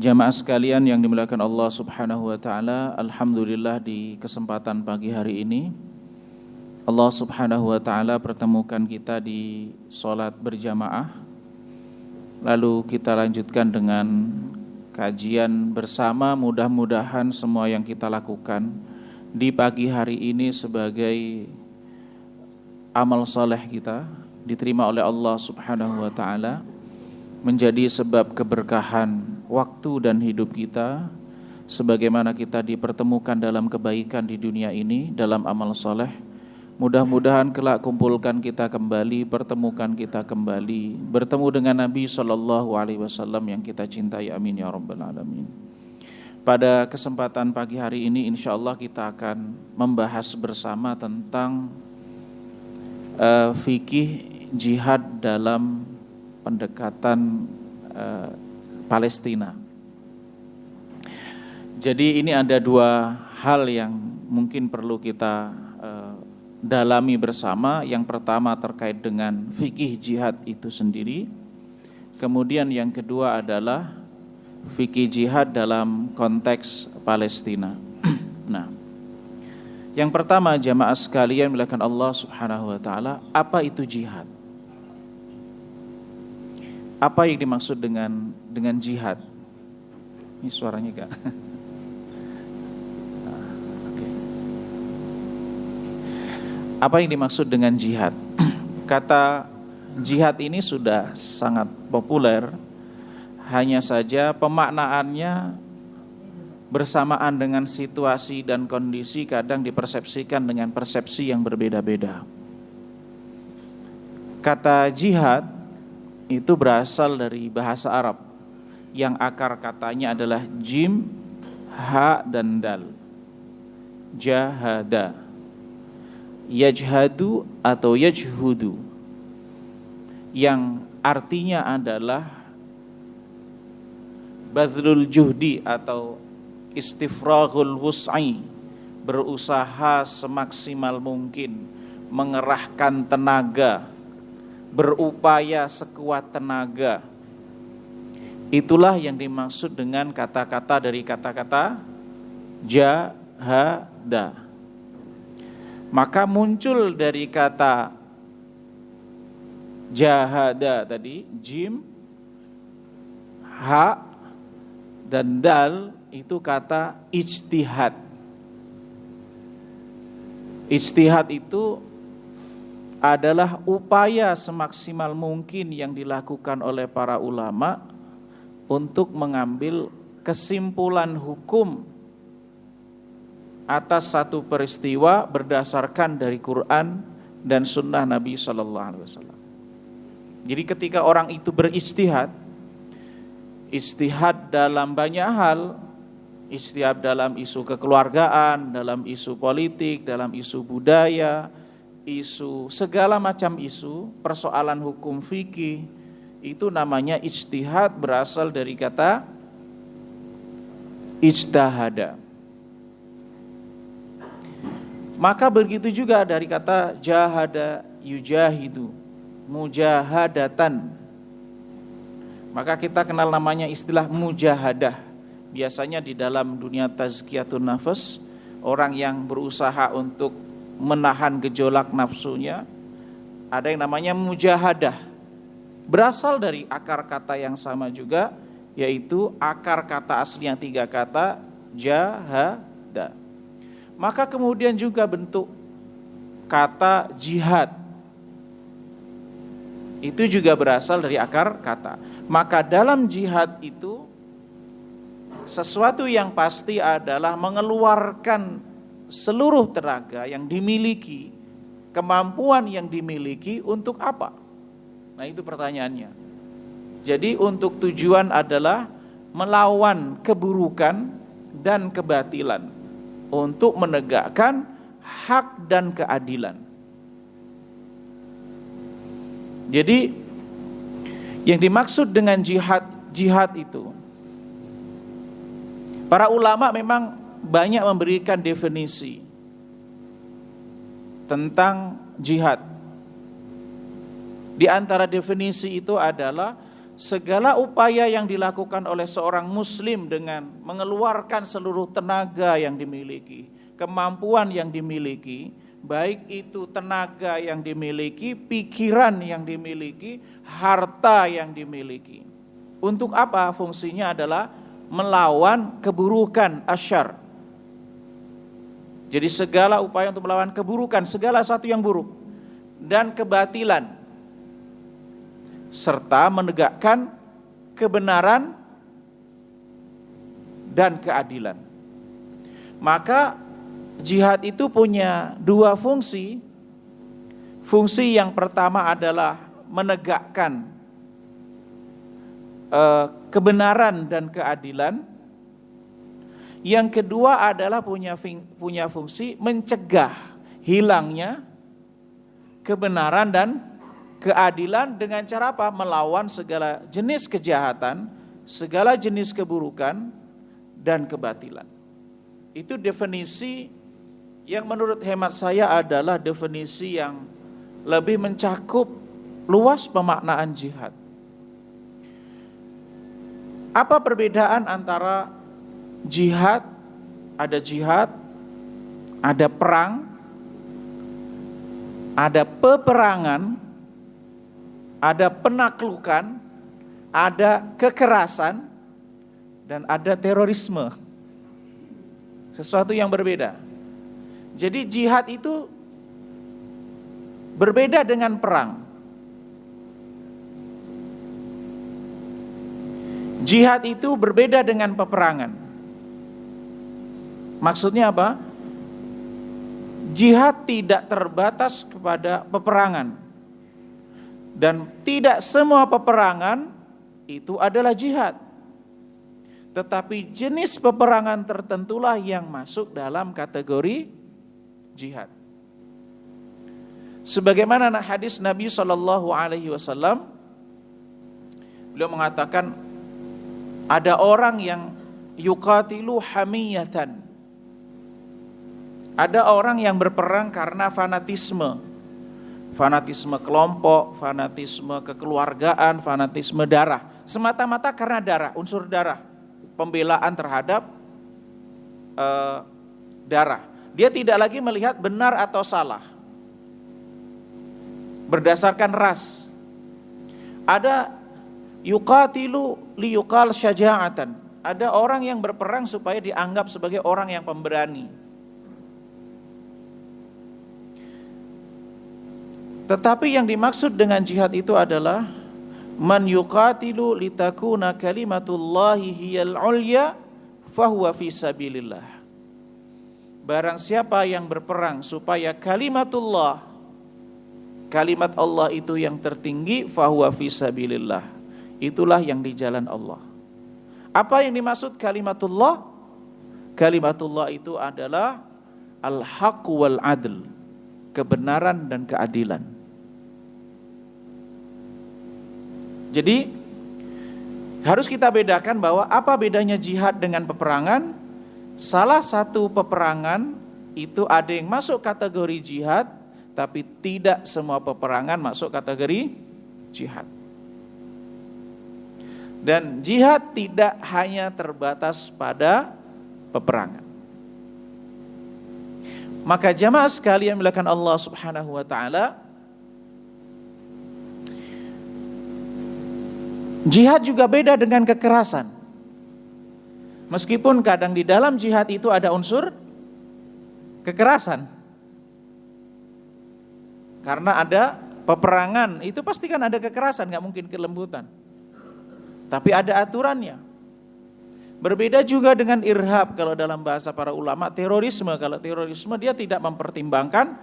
Jamaah sekalian yang dimuliakan Allah Subhanahu wa taala, alhamdulillah di kesempatan pagi hari ini Allah Subhanahu wa taala pertemukan kita di salat berjamaah. Lalu kita lanjutkan dengan kajian bersama. Mudah-mudahan semua yang kita lakukan di pagi hari ini sebagai amal saleh kita diterima oleh Allah Subhanahu wa taala, menjadi sebab keberkahan waktu dan hidup kita, sebagaimana kita dipertemukan dalam kebaikan di dunia ini, dalam amal soleh. Mudah-mudahan kelak kumpulkan kita kembali, pertemukan kita kembali, bertemu dengan Nabi SAW yang kita cintai, amin ya rabbal alamin. Pada kesempatan pagi hari ini insya Allah kita akan membahas bersama tentang fikih jihad dalam pendekatan Palestina. Jadi ini ada dua hal yang mungkin perlu kita dalami bersama. Yang pertama terkait dengan fikih jihad itu sendiri. Kemudian yang kedua adalah fikih jihad dalam konteks Palestina. Nah, yang pertama jamaah sekalian dimuliakan Allah Subhanahu wa taala, apa itu jihad? Apa yang dimaksud dengan jihad? Ini suaranya enggak? Okay. Apa yang dimaksud dengan jihad? Kata jihad ini sudah sangat populer, hanya saja pemaknaannya bersamaan dengan situasi dan kondisi kadang dipersepsikan dengan persepsi yang berbeda-beda. Kata jihad itu berasal dari bahasa Arab yang akar katanya adalah jim, ha, dan dal. Jahada, yajhadu atau yajhudu, yang artinya adalah badlul juhdi atau istifraghul wus'i, berusaha semaksimal mungkin, mengerahkan tenaga, berupaya sekuat tenaga. Itulah yang dimaksud dengan kata-kata dari kata-kata jahada. Maka muncul dari kata jahada tadi, jim, ha, dan dal, itu kata ijtihad. Ijtihad itu adalah upaya semaksimal mungkin yang dilakukan oleh para ulama untuk mengambil kesimpulan hukum atas satu peristiwa berdasarkan dari Quran dan sunnah Nabi SAW. Jadi ketika orang itu berijtihad, ijtihad dalam banyak hal, ijtihad dalam isu kekeluargaan, dalam isu politik, dalam isu budaya, isu segala macam isu, persoalan hukum fikih, itu namanya ijtihad, berasal dari kata ijtahada. Maka begitu juga dari kata jahada yujahidu, mujahadatan. Maka kita kenal namanya istilah mujahadah. Biasanya di dalam dunia tazkiyatun nafas, orang yang berusaha untuk menahan gejolak nafsunya, ada yang namanya mujahadah. Berasal dari akar kata yang sama juga, yaitu akar kata asli yang 3 kata, jahada. Maka kemudian juga bentuk kata jihad, itu juga berasal dari akar kata. Maka dalam jihad itu sesuatu yang pasti adalah mengeluarkan seluruh tenaga yang dimiliki, kemampuan yang dimiliki untuk apa? Nah, itu pertanyaannya. Jadi untuk tujuan adalah melawan keburukan dan kebatilan, untuk menegakkan hak dan keadilan. Jadi yang dimaksud dengan jihad itu, para ulama memang banyak memberikan definisi tentang jihad. Di antara definisi itu adalah segala upaya yang dilakukan oleh seorang muslim dengan mengeluarkan seluruh tenaga yang dimiliki, kemampuan yang dimiliki, baik itu tenaga yang dimiliki, pikiran yang dimiliki, harta yang dimiliki. Untuk apa? Fungsinya adalah melawan keburukan, asyar. Jadi segala upaya untuk melawan keburukan, segala sesuatu yang buruk dan kebatilan, serta menegakkan kebenaran dan keadilan. Maka jihad itu punya dua fungsi. Fungsi yang pertama adalah menegakkan kebenaran dan keadilan. Yang kedua adalah punya fungsi mencegah hilangnya kebenaran dan keadilan dengan cara apa? Melawan segala jenis kejahatan, segala jenis keburukan dan kebatilan. Itu definisi yang menurut hemat saya adalah definisi yang lebih mencakup luas pemaknaan jihad. Apa perbedaan antara jihad? Ada perang, ada peperangan, ada penaklukan, ada kekerasan, dan ada terorisme. Sesuatu yang berbeda. Jadi jihad itu berbeda dengan perang. Jihad itu berbeda dengan peperangan. Maksudnya apa? Jihad tidak terbatas kepada peperangan. Dan tidak semua peperangan itu adalah jihad. Tetapi jenis peperangan tertentulah yang masuk dalam kategori jihad. Sebagaimana hadis Nabi SAW, beliau mengatakan ada orang yang yuqatilu hamiyatan. Ada orang yang berperang karena fanatisme. Fanatisme kelompok, fanatisme kekeluargaan, fanatisme darah. Semata-mata karena darah, unsur darah. Pembelaan terhadap darah. Dia tidak lagi melihat benar atau salah berdasarkan ras. Ada yuqatilu liyuqal syaja'atan. Ada orang yang berperang supaya dianggap sebagai orang yang pemberani. Tetapi yang dimaksud dengan jihad itu adalah man yuqatilu litakuna kalimatullahi hiyal ulya fahuwa fi sabilillah. Barang siapa yang berperang supaya kalimatullah, kalimat Allah itu yang tertinggi, fahuwa fi sabilillah. Itulah yang di jalan Allah. Apa yang dimaksud kalimatullah? Kalimatullah itu adalah al-haq wal adl, kebenaran dan keadilan. Jadi harus kita bedakan bahwa apa bedanya jihad dengan peperangan. Salah satu peperangan itu ada yang masuk kategori jihad, tapi tidak semua peperangan masuk kategori jihad. Dan jihad tidak hanya terbatas pada peperangan. Maka jamaah sekalian melakukan Allah Subhanahu wa taala, jihad juga beda dengan kekerasan. Meskipun kadang di dalam jihad itu ada unsur kekerasan. Karena ada peperangan, itu pasti kan ada kekerasan, gak mungkin kelembutan. Tapi ada aturannya. Berbeda juga dengan irhab kalau dalam bahasa para ulama, terorisme. Kalau terorisme dia tidak mempertimbangkan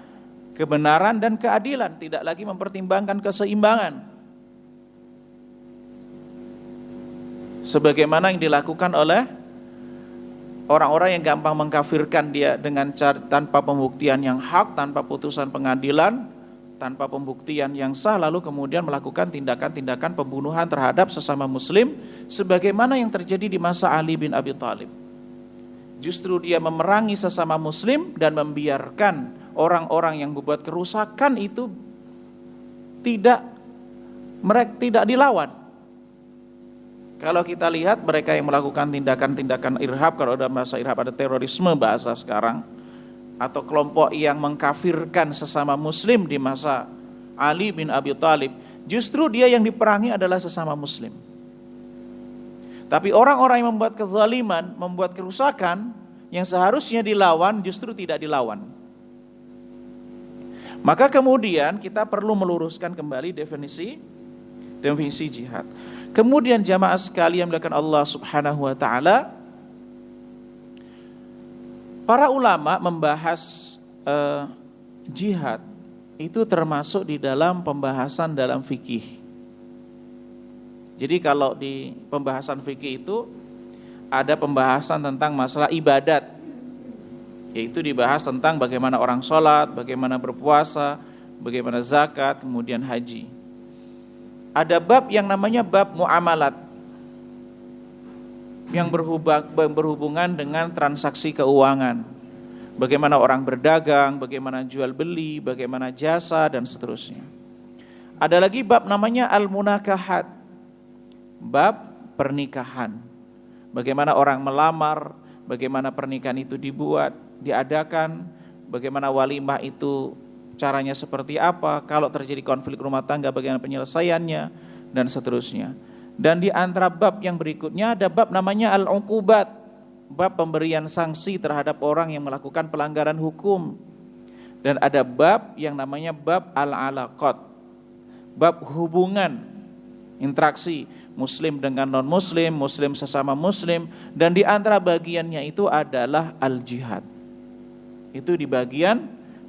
kebenaran dan keadilan, tidak lagi mempertimbangkan keseimbangan. Sebagaimana yang dilakukan oleh orang-orang yang gampang mengkafirkan dia dengan tanpa pembuktian yang hak, tanpa putusan pengadilan, tanpa pembuktian yang sah, lalu kemudian melakukan tindakan-tindakan pembunuhan terhadap sesama muslim, sebagaimana yang terjadi di masa Ali bin Abi Thalib. Justru dia memerangi sesama muslim dan membiarkan orang-orang yang membuat kerusakan itu tidak dilawan. Kalau kita lihat mereka yang melakukan tindakan-tindakan irhab, kalau dalam bahasa irhab ada terorisme bahasa sekarang, atau kelompok yang mengkafirkan sesama muslim di masa Ali bin Abi Thalib, justru dia yang diperangi adalah sesama muslim. Tapi orang-orang yang membuat kezaliman, membuat kerusakan, yang seharusnya dilawan justru tidak dilawan. Maka kemudian kita perlu meluruskan kembali definisi jihad. Kemudian jamaah sekalian melakukan Allah Subhanahu wa taala, para ulama membahas jihad itu termasuk di dalam pembahasan dalam fikih. Jadi kalau di pembahasan fikih itu ada pembahasan tentang masalah ibadat, yaitu dibahas tentang bagaimana orang sholat, bagaimana berpuasa, bagaimana zakat, kemudian haji. Ada bab yang namanya bab muamalat, yang berhubungan dengan transaksi keuangan. Bagaimana orang berdagang, bagaimana jual beli, bagaimana jasa, dan seterusnya. Ada lagi bab namanya al-munakahat, bab pernikahan. Bagaimana orang melamar, bagaimana pernikahan itu dibuat, diadakan, bagaimana walimah itu caranya seperti apa, kalau terjadi konflik rumah tangga bagaimana penyelesaiannya, dan seterusnya. Dan di antara bab yang berikutnya ada bab namanya al-uqubat, bab pemberian sanksi terhadap orang yang melakukan pelanggaran hukum. Dan ada bab yang namanya bab al-alaqat, bab hubungan, interaksi muslim dengan non-muslim, muslim sesama muslim, dan di antara bagiannya itu adalah al-jihad. Itu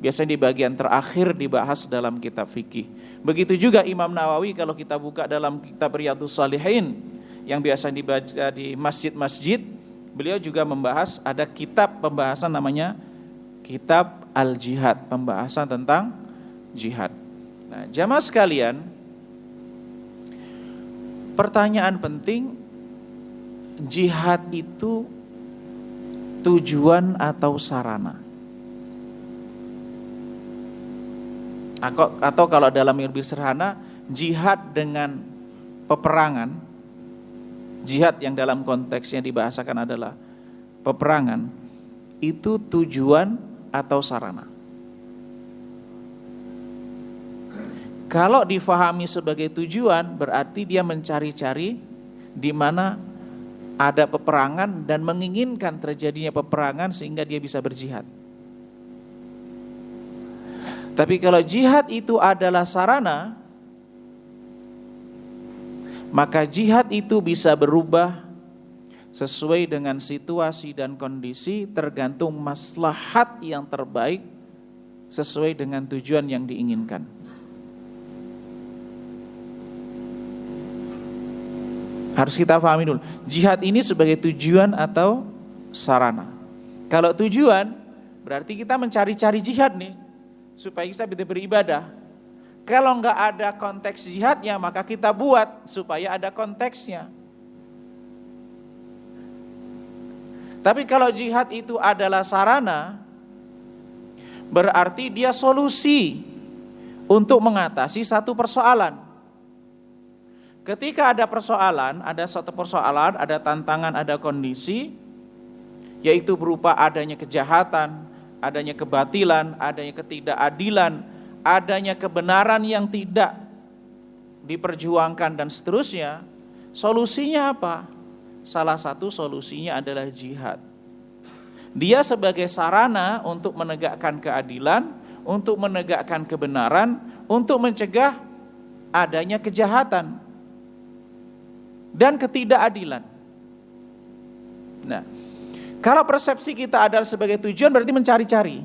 biasanya di bagian terakhir dibahas dalam kitab fikih. Begitu juga Imam Nawawi kalau kita buka dalam kitab Riyadhus Shalihin yang biasa dibaca di masjid-masjid, beliau juga membahas, ada kitab pembahasan namanya kitab al-jihad, pembahasan tentang jihad. Nah, jamaah sekalian, pertanyaan penting, jihad itu tujuan atau sarana? Atau kalau dalam yang lebih sederhana, jihad dengan peperangan, jihad yang dalam konteksnya dibahasakan adalah peperangan, itu tujuan atau sarana? Kalau difahami sebagai tujuan, berarti dia mencari-cari di mana ada peperangan dan menginginkan terjadinya peperangan sehingga dia bisa berjihad. Tapi kalau jihad itu adalah sarana, maka jihad itu bisa berubah sesuai dengan situasi dan kondisi, tergantung maslahat yang terbaik sesuai dengan tujuan yang diinginkan. Harus kita pahami dulu, jihad ini sebagai tujuan atau sarana. Kalau tujuan, berarti kita mencari-cari jihad nih, supaya kita bisa beribadah. Kalau enggak ada konteks jihadnya, maka kita buat supaya ada konteksnya. Tapi kalau jihad itu adalah sarana, berarti dia solusi untuk mengatasi satu persoalan. Ketika ada persoalan, ada suatu persoalan, ada tantangan, ada kondisi, yaitu berupa adanya kejahatan, adanya kebatilan, adanya ketidakadilan, adanya kebenaran yang tidak diperjuangkan dan seterusnya. Solusinya apa? Salah satu solusinya adalah jihad. Dia sebagai sarana untuk menegakkan keadilan, untuk menegakkan kebenaran, untuk mencegah adanya kejahatan dan ketidakadilan. Nah, kalau persepsi kita adalah sebagai tujuan, berarti mencari-cari.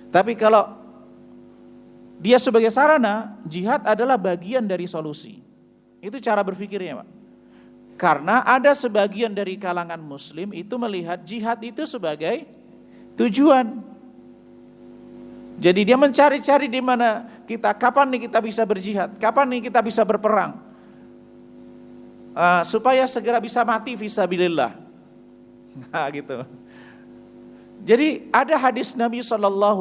Tapi kalau dia sebagai sarana, jihad adalah bagian dari solusi. Itu cara berpikirnya, Pak. Karena ada sebagian dari kalangan muslim itu melihat jihad itu sebagai tujuan. Jadi dia mencari-cari di mana kapan nih kita bisa berjihad, kapan nih kita bisa berperang, supaya segera bisa mati fisabilillah. Nah, gitu. Jadi ada hadis Nabi SAW,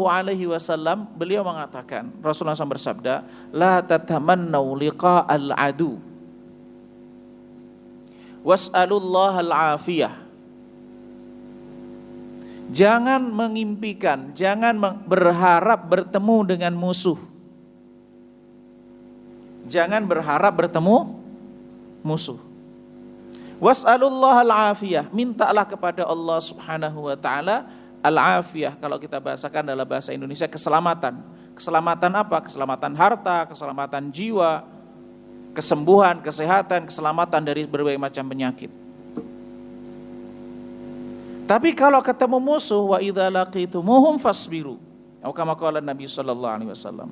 beliau mengatakan, Rasulullah SAW bersabda, la tatamannau liqa al-adu. Was'alullahal afiyah. Jangan mengimpikan, jangan berharap bertemu dengan musuh. Jangan berharap bertemu musuh. Was'alullahal afiyah. Mintalah kepada Allah Subhanahu wa taala al-afiyah, kalau kita bahasakan dalam bahasa Indonesia, keselamatan. Keselamatan apa? Keselamatan harta, keselamatan jiwa, kesembuhan, kesehatan, keselamatan dari berbagai macam penyakit. Tapi kalau ketemu musuh, wa idza laqitumuhum fasbiru. Atau kama qala Nabi sallallahu alaihi wasallam.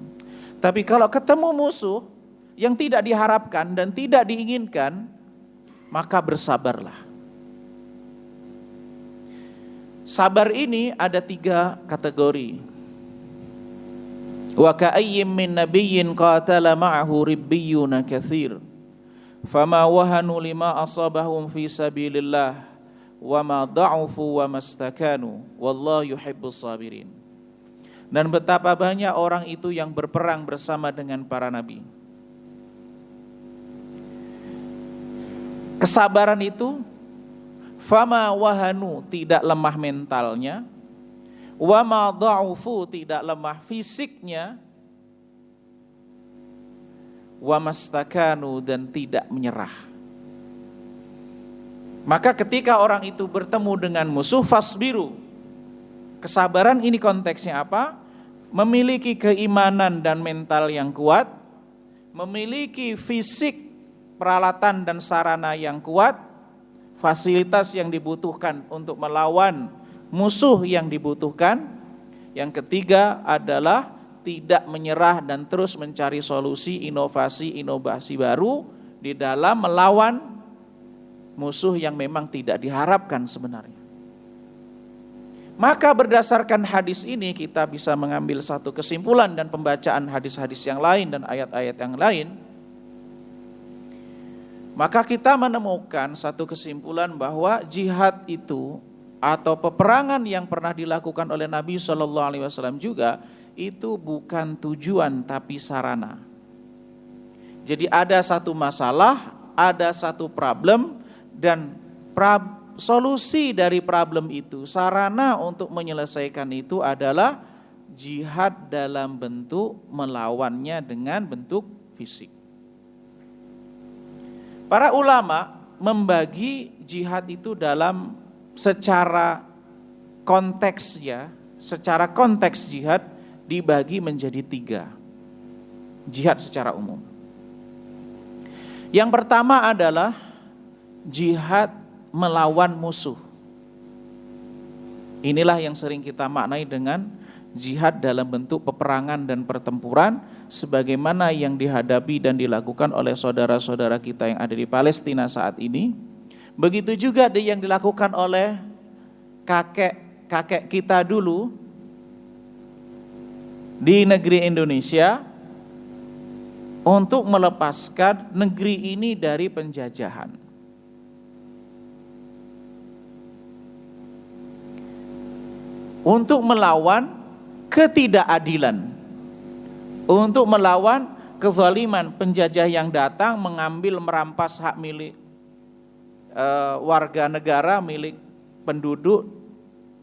Tapi kalau ketemu musuh yang tidak diharapkan dan tidak diinginkan, maka bersabarlah. Sabar ini ada 3 kategori. Wa ka'ayyim min nabiyyin qatala ma'ahu ribbiyuna katsir fama wahanu lima asabahum fi sabilillah wa ma da'ufu wa mastakanu wallahu yuhibbus sabirin. Dan betapa banyak orang itu yang berperang bersama dengan para nabi. Kesabaran itu, fama wahanu, tidak lemah mentalnya, wa ma dha'ufu, tidak lemah fisiknya, wa mastakanu, dan tidak menyerah. Maka ketika orang itu bertemu dengan musuh, fasbiru. Kesabaran ini konteksnya apa? Memiliki keimanan dan mental yang kuat, memiliki fisik, peralatan dan sarana yang kuat, fasilitas yang dibutuhkan untuk melawan musuh yang dibutuhkan. Yang ketiga adalah tidak menyerah dan terus mencari solusi, inovasi baru di dalam melawan musuh yang memang tidak diharapkan sebenarnya. Maka berdasarkan hadis ini kita bisa mengambil satu kesimpulan dan pembacaan hadis-hadis yang lain dan ayat-ayat yang lain. Maka kita menemukan satu kesimpulan bahwa jihad itu atau peperangan yang pernah dilakukan oleh Nabi SAW juga itu bukan tujuan tapi sarana. Jadi ada satu masalah, ada satu problem, dan solusi dari problem itu, sarana untuk menyelesaikan itu adalah jihad dalam bentuk melawannya dengan bentuk fisik. Para ulama membagi jihad itu dalam secara konteks jihad dibagi menjadi 3. Jihad secara umum. Yang pertama adalah jihad melawan musuh. Inilah yang sering kita maknai dengan jihad dalam bentuk peperangan dan pertempuran sebagaimana yang dihadapi dan dilakukan oleh saudara-saudara kita yang ada di Palestina saat ini. Begitu juga yang dilakukan oleh kakek kita dulu di negeri Indonesia untuk melepaskan negeri ini dari penjajahan. Untuk melawan ketidakadilan, untuk melawan kezaliman penjajah yang datang mengambil, merampas hak milik warga negara, milik penduduk,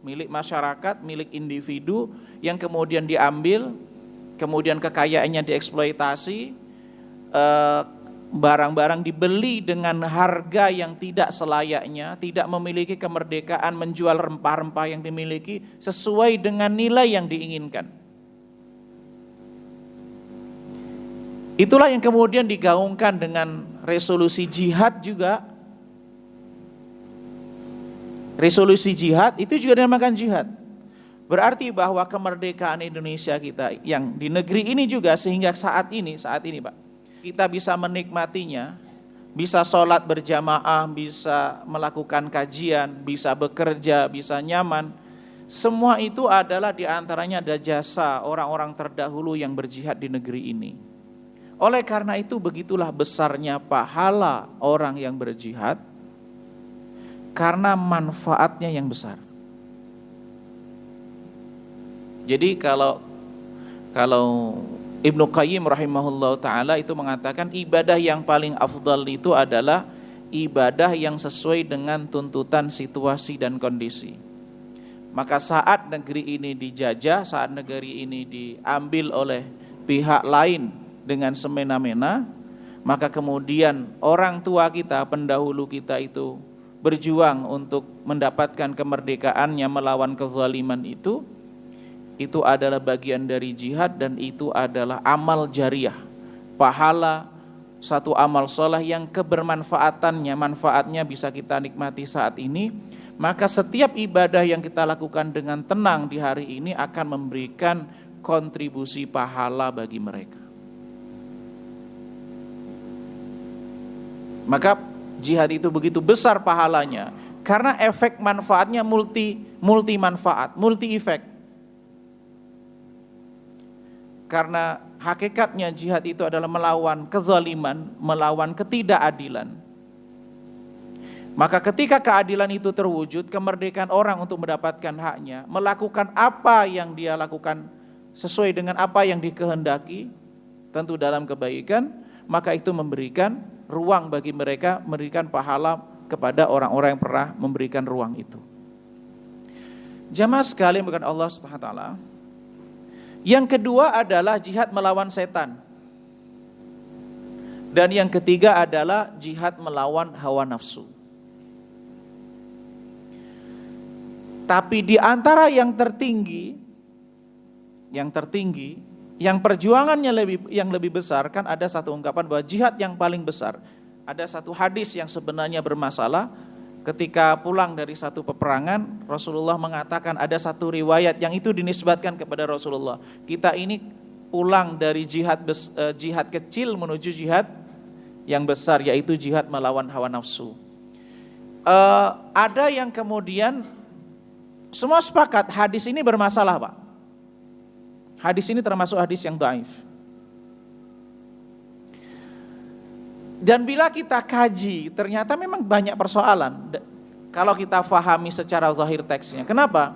milik masyarakat, milik individu yang kemudian diambil, kemudian kekayaannya dieksploitasi, barang-barang dibeli dengan harga yang tidak selayaknya, tidak memiliki kemerdekaan menjual rempah-rempah yang dimiliki sesuai dengan nilai yang diinginkan. Itulah yang kemudian digaungkan dengan resolusi jihad juga. Resolusi jihad itu juga dinamakan jihad. Berarti bahwa kemerdekaan Indonesia kita yang di negeri ini juga sehingga saat ini Pak, kita bisa menikmatinya, bisa sholat berjamaah, bisa melakukan kajian, bisa bekerja, bisa nyaman. Semua itu adalah diantaranya ada jasa orang-orang terdahulu yang berjihad di negeri ini. Oleh karena itu begitulah besarnya pahala orang yang berjihad karena manfaatnya yang besar. Jadi kalau Ibnu Qayyim rahimahullah ta'ala itu mengatakan ibadah yang paling afdal itu adalah ibadah yang sesuai dengan tuntutan situasi dan kondisi. Maka saat negeri ini dijajah, saat negeri ini diambil oleh pihak lain dengan semena-mena, maka kemudian orang tua kita, pendahulu kita itu berjuang untuk mendapatkan kemerdekaannya melawan kezaliman itu adalah bagian dari jihad, dan itu adalah amal jariah, pahala satu amal soleh yang manfaatnya bisa kita nikmati saat ini. Maka setiap ibadah yang kita lakukan dengan tenang di hari ini akan memberikan kontribusi pahala bagi mereka. Maka jihad itu begitu besar pahalanya karena efek manfaatnya multi manfaat, multi efek. Karena hakikatnya jihad itu adalah melawan kezaliman, melawan ketidakadilan. Maka ketika keadilan itu terwujud, kemerdekaan orang untuk mendapatkan haknya, melakukan apa yang dia lakukan sesuai dengan apa yang dikehendaki, tentu dalam kebaikan, maka itu memberikan ruang bagi mereka, memberikan pahala kepada orang-orang yang pernah memberikan ruang itu. Jamaah sekalian bukan Allah Subhanahu wa taala. Yang kedua adalah jihad melawan setan. Dan yang ketiga adalah jihad melawan hawa nafsu. Tapi di antara yang tertinggi, yang perjuangannya yang lebih besar, kan ada satu ungkapan bahwa jihad yang paling besar. Ada satu hadis yang sebenarnya bermasalah. Ketika pulang dari satu peperangan, Rasulullah mengatakan ada satu riwayat yang itu dinisbatkan kepada Rasulullah. Kita ini pulang dari jihad kecil menuju jihad yang besar, yaitu jihad melawan hawa nafsu. Ada yang kemudian semua sepakat hadis ini bermasalah, Pak. Hadis ini termasuk hadis yang dhaif. Dan bila kita kaji, ternyata memang banyak persoalan kalau kita fahami secara zahir teksnya. Kenapa?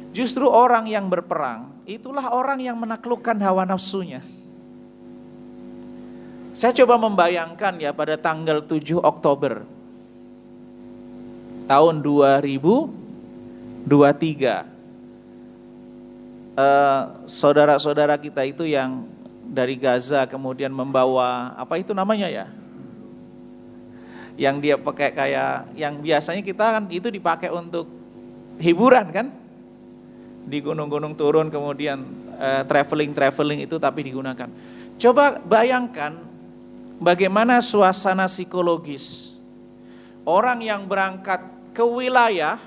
Justru orang yang berperang, itulah orang yang menaklukkan hawa nafsunya. Saya coba membayangkan ya, pada tanggal 7 Oktober tahun 2023, saudara-saudara kita itu yang dari Gaza kemudian membawa apa itu namanya ya, yang dia pakai kayak yang biasanya kita kan itu dipakai untuk hiburan kan, di gunung-gunung turun kemudian traveling itu tapi digunakan. Coba bayangkan bagaimana suasana psikologis orang yang berangkat ke wilayah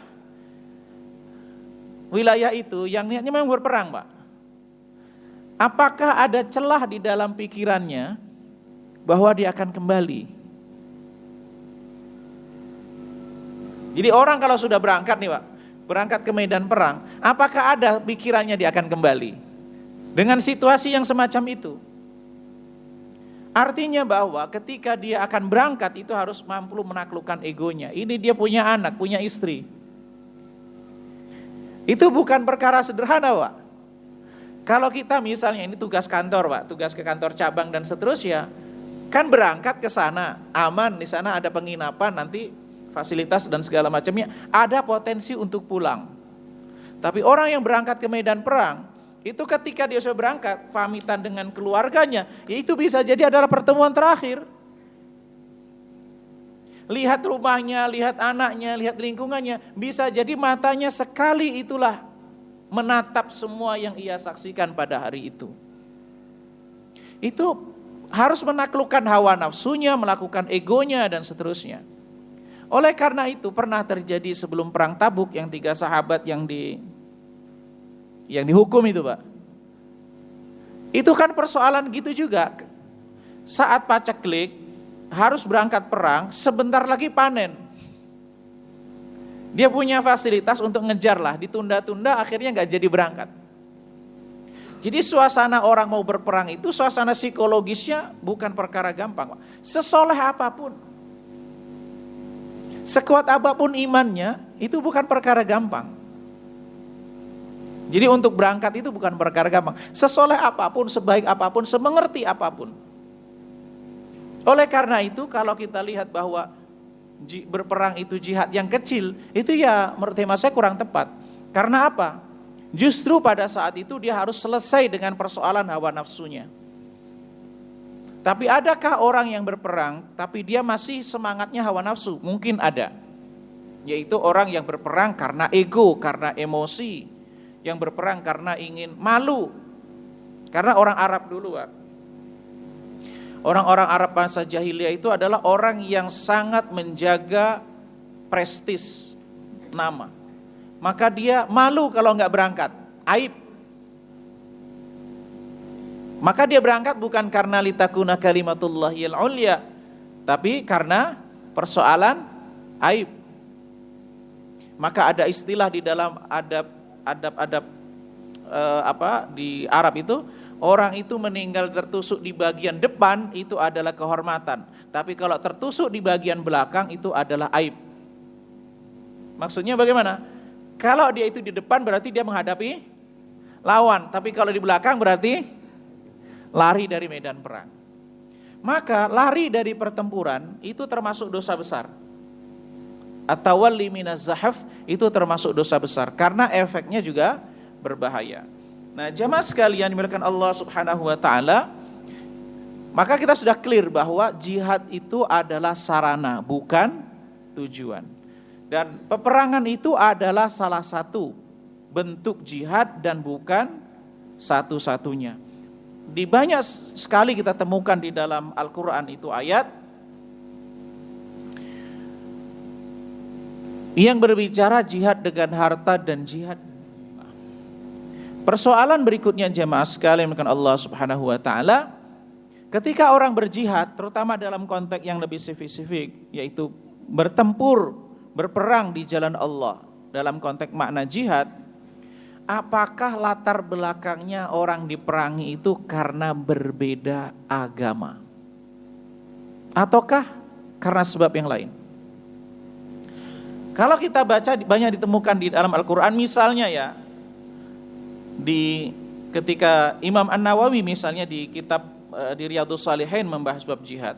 itu yang niatnya memang berperang, Pak. Apakah ada celah di dalam pikirannya bahwa dia akan kembali? Jadi orang kalau sudah berangkat nih, Pak, berangkat ke medan perang, apakah ada pikirannya dia akan kembali? Dengan situasi yang semacam itu. Artinya bahwa ketika dia akan berangkat itu harus mampu menaklukkan egonya. Ini dia punya anak, punya istri. Itu bukan perkara sederhana, Pak. Kalau kita misalnya ini tugas kantor, Pak, tugas ke kantor cabang dan seterusnya, kan berangkat ke sana, aman, di sana ada penginapan, nanti fasilitas dan segala macamnya, ada potensi untuk pulang. Tapi orang yang berangkat ke medan perang, itu ketika dia sudah berangkat, pamitan dengan keluarganya, ya itu bisa jadi adalah pertemuan terakhir. Lihat rumahnya, lihat anaknya, lihat lingkungannya, bisa jadi matanya sekali itulah menatap semua yang ia saksikan pada hari itu. Itu harus menaklukkan hawa nafsunya, melakukan egonya dan seterusnya. Oleh karena itu pernah terjadi sebelum perang Tabuk yang 3 sahabat yang dihukum itu, Pak. Itu kan persoalan gitu juga. Saat paceklik harus berangkat perang, sebentar lagi panen. Dia punya fasilitas untuk ngejar lah, ditunda-tunda akhirnya nggak jadi berangkat. Jadi suasana orang mau berperang itu suasana psikologisnya bukan perkara gampang, Pak. Sesoleh apapun, sekuat apapun imannya, itu bukan perkara gampang. Jadi untuk berangkat itu bukan perkara gampang. Sesoleh apapun, sebaik apapun, semengerti apapun. Oleh karena itu kalau kita lihat bahwa berperang itu jihad yang kecil, itu ya menurut hemat saya kurang tepat. Karena apa? Justru pada saat itu dia harus selesai dengan persoalan hawa nafsunya. Tapi adakah orang yang berperang tapi dia masih semangatnya hawa nafsu? Mungkin ada. Yaitu orang yang berperang karena ego, karena emosi, yang berperang karena ingin malu. Karena orang Arab dulu, Pak. Orang-orang Arab masa jahiliyah itu adalah orang yang sangat menjaga prestis nama. Maka dia malu kalau nggak berangkat, aib. Maka dia berangkat bukan karena litakuna kalimatullahil ulya, tapi karena persoalan aib. Maka ada istilah di dalam adab di Arab itu, orang itu meninggal tertusuk di bagian depan itu adalah kehormatan. Tapi kalau tertusuk di bagian belakang itu adalah aib. Maksudnya bagaimana? Kalau dia itu di depan berarti dia menghadapi lawan. Tapi kalau di belakang berarti lari dari medan perang. Maka lari dari pertempuran itu termasuk dosa besar. At-tawalli minaz zahaf itu termasuk dosa besar. Karena efeknya juga berbahaya. Nah, jamaah sekalian dimuliakan Allah Subhanahu wa taala, maka kita sudah clear bahwa jihad itu adalah sarana, bukan tujuan. Dan peperangan itu adalah salah satu bentuk jihad dan bukan satu-satunya. Di banyak sekali kita temukan di dalam Al-Qur'an itu ayat yang berbicara jihad dengan harta dan jihad. Persoalan berikutnya jemaah sekalian dengan Allah Subhanahu wa taala, ketika orang berjihad terutama dalam konteks yang lebih spesifik yaitu bertempur, berperang di jalan Allah dalam konteks makna jihad, apakah latar belakangnya orang diperangi itu karena berbeda agama? Ataukah karena sebab yang lain? Kalau kita baca banyak ditemukan di dalam Al-Qur'an, misalnya ya ketika Imam An-Nawawi misalnya di kitab di Riyadhus Shalihin membahas bab jihad,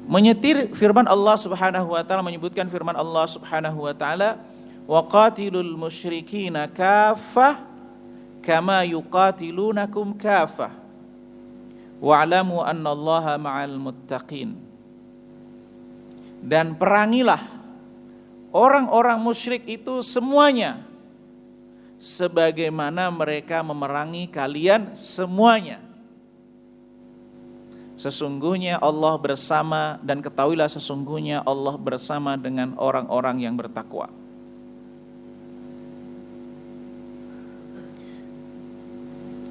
menyetir firman Allah Subhanahu wa taala, menyebutkan firman Allah Subhanahu wa taala, wa qatilul musyrikina kaffah kama yuqatilunakum kaffah wa'lamu annallaha ma'al muttaqin. Dan perangilah orang-orang musyrik itu semuanya sebagaimana mereka memerangi kalian semuanya. Sesungguhnya Allah bersama, dan ketahuilah sesungguhnya Allah bersama dengan orang-orang yang bertakwa.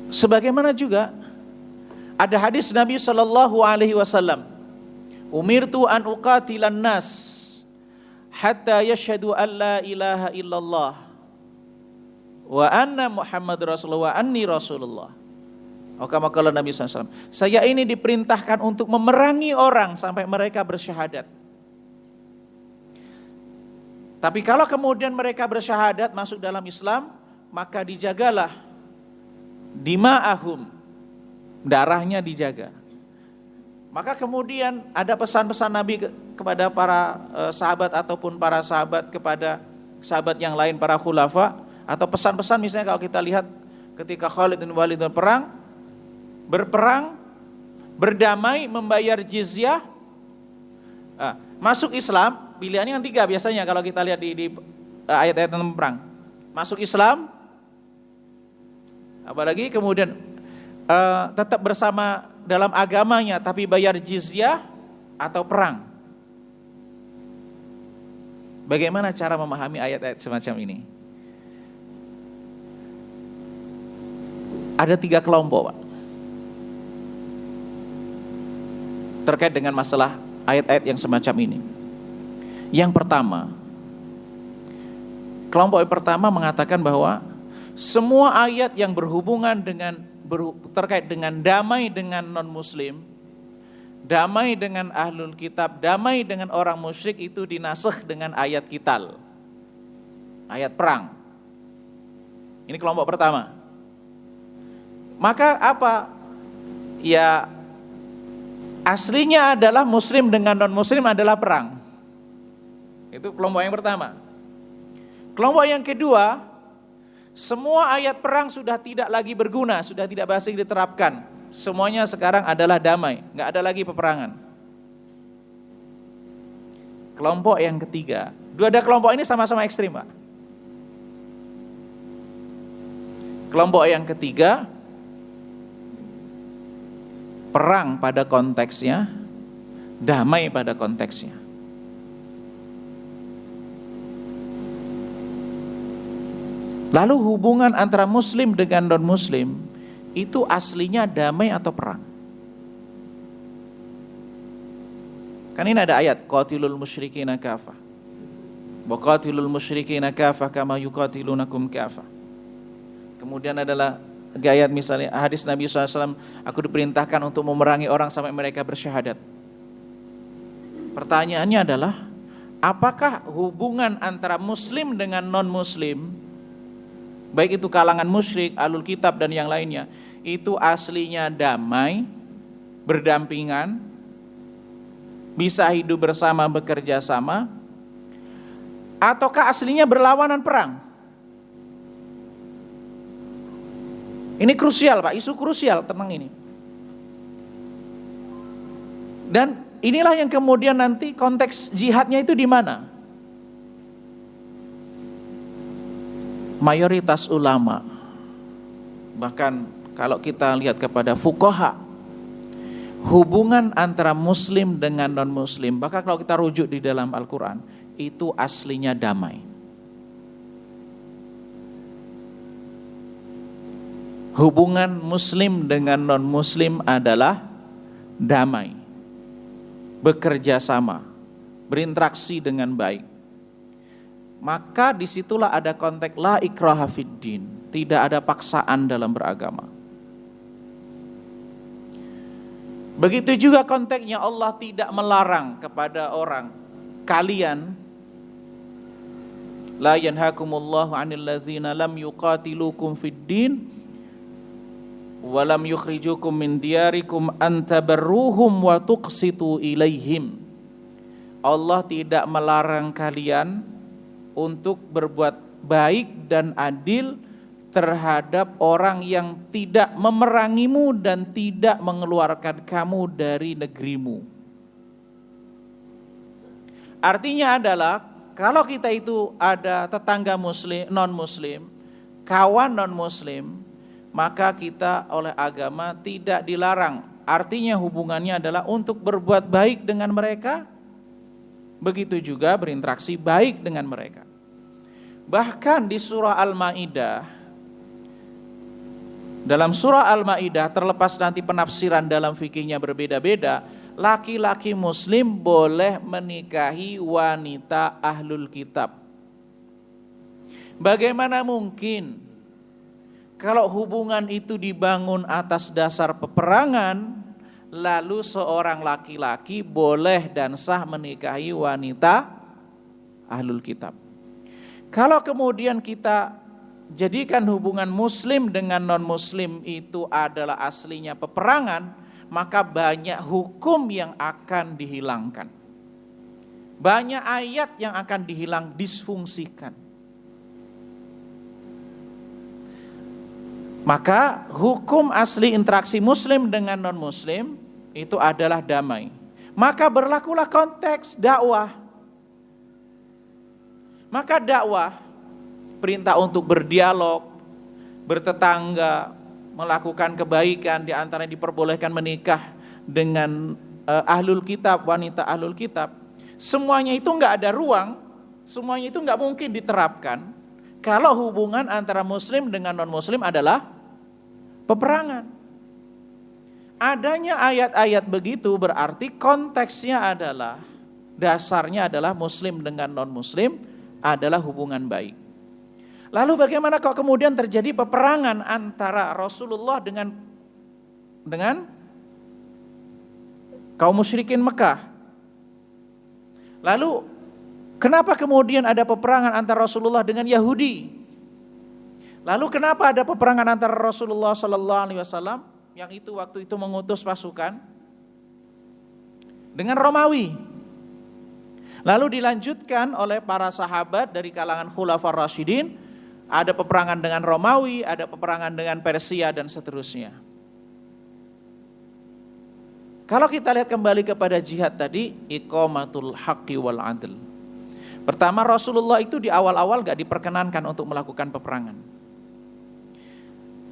Sebagaimana juga ada hadis Nabi sallallahu alaihi wasallam, umirtu an uqatilan nas hatta yashhadu an la ilaha illallah wa anna Muhammad Rasulullah wa anni Rasulullah. Kama qala Nabi SAW, saya ini diperintahkan untuk memerangi orang sampai mereka bersyahadat. Tapi kalau kemudian mereka bersyahadat masuk dalam Islam, maka dijagalah dima'ahum, darahnya dijaga. Maka kemudian ada pesan-pesan Nabi kepada para sahabat ataupun para sahabat kepada sahabat yang lain, para khulafa, atau pesan-pesan misalnya kalau kita lihat ketika Khalid bin Walid berperang, berdamai, membayar jizyah, masuk Islam, pilihannya yang 3 biasanya kalau kita lihat di ayat-ayat tentang perang. Masuk Islam, apalagi kemudian tetap bersama dalam agamanya tapi bayar jizyah, atau perang. Bagaimana cara memahami ayat-ayat semacam ini? Ada 3 kelompok, Pak, terkait dengan masalah ayat-ayat yang semacam ini. Yang pertama, kelompok yang pertama mengatakan bahwa semua ayat yang berhubungan dengan terkait dengan damai dengan non-muslim, damai dengan ahlul kitab, damai dengan orang musyrik itu dinasakh dengan ayat qital, ayat perang. Ini kelompok pertama. Maka apa? Ya, aslinya adalah muslim dengan non-muslim adalah perang. Itu kelompok yang pertama. Kelompok yang kedua, semua ayat perang sudah tidak lagi berguna, sudah tidak masih diterapkan. Semuanya sekarang adalah damai, nggak ada lagi peperangan. Kelompok yang ketiga, dua kelompok ini sama-sama ekstrim, Pak. Kelompok yang ketiga, perang pada konteksnya, damai pada konteksnya. Lalu hubungan antara muslim dengan non-muslim itu aslinya damai atau perang? Kan ini ada ayat, qatilul musyrikina kafah. Wa qatilul musyrikina kafah kama yuqatilunakum kafah. Kemudian adalah ayat misalnya hadis Nabi SAW, aku diperintahkan untuk memerangi orang sampai mereka bersyahadat. Pertanyaannya adalah, apakah hubungan antara muslim dengan non-muslim, baik itu kalangan musyrik, ahlul kitab dan yang lainnya, itu aslinya damai, berdampingan, bisa hidup bersama, bekerja sama, ataukah aslinya berlawanan perang? Ini krusial, Pak, isu krusial tentang ini. Dan inilah yang kemudian nanti konteks jihadnya itu di mana? Mayoritas ulama, bahkan kalau kita lihat kepada fuqaha, hubungan antara muslim dengan non-muslim, bahkan kalau kita rujuk di dalam Al-Quran, itu aslinya damai. Hubungan muslim dengan non-muslim adalah damai, bekerja sama, berinteraksi dengan baik. Maka disitulah ada konteks la ikraha fiddin, tidak ada paksaan dalam beragama. Begitu juga konteksnya Allah tidak melarang kepada orang, kalian la yanhakumullahu 'anil ladzina lam yuqatilukum fiddin walam yukhrijukum min diyarikum antabarruhum wa tuqsitu ilaihim. Allah tidak melarang kalian untuk berbuat baik dan adil terhadap orang yang tidak memerangimu dan tidak mengeluarkan kamu dari negerimu. Artinya adalah kalau kita itu ada tetangga muslim, non-muslim, kawan non-muslim, maka kita oleh agama tidak dilarang. Artinya hubungannya adalah untuk berbuat baik dengan mereka, begitu juga berinteraksi baik dengan mereka. Bahkan di surah Al-Maidah, dalam surah Al-Maidah, terlepas nanti penafsiran dalam fikihnya berbeda-beda, laki-laki muslim boleh menikahi wanita ahlul kitab. Bagaimana mungkin kalau hubungan itu dibangun atas dasar peperangan, lalu seorang laki-laki boleh dan sah menikahi wanita ahlul kitab? Kalau kemudian kita jadikan hubungan muslim dengan non-muslim itu adalah aslinya peperangan, maka banyak hukum yang akan dihilangkan. Banyak ayat yang akan dihilang, disfungsikan. Maka hukum asli interaksi muslim dengan non-muslim itu adalah damai. Maka berlakulah konteks dakwah. Maka dakwah, perintah untuk berdialog, bertetangga, melakukan kebaikan, di antaranya diperbolehkan menikah dengan ahlul kitab, wanita ahlul kitab. Semuanya itu enggak ada ruang, semuanya itu enggak mungkin diterapkan kalau hubungan antara muslim dengan non-muslim adalah peperangan. Adanya ayat-ayat begitu berarti konteksnya adalah, dasarnya adalah muslim dengan non-muslim adalah hubungan baik. Lalu bagaimana kok kemudian terjadi peperangan antara Rasulullah dengan kaum musyrikin Mekah? Lalu kenapa kemudian ada peperangan antara Rasulullah dengan Yahudi? Lalu kenapa ada peperangan antara Rasulullah SAW yang itu waktu itu mengutus pasukan dengan Romawi? Lalu dilanjutkan oleh para sahabat dari kalangan Khulafaur Rasyidin, ada peperangan dengan Romawi, ada peperangan dengan Persia dan seterusnya. Kalau kita lihat kembali kepada jihad tadi, iqamatul haqqi wal adl. Pertama, Rasulullah itu di awal-awal gak diperkenankan untuk melakukan peperangan.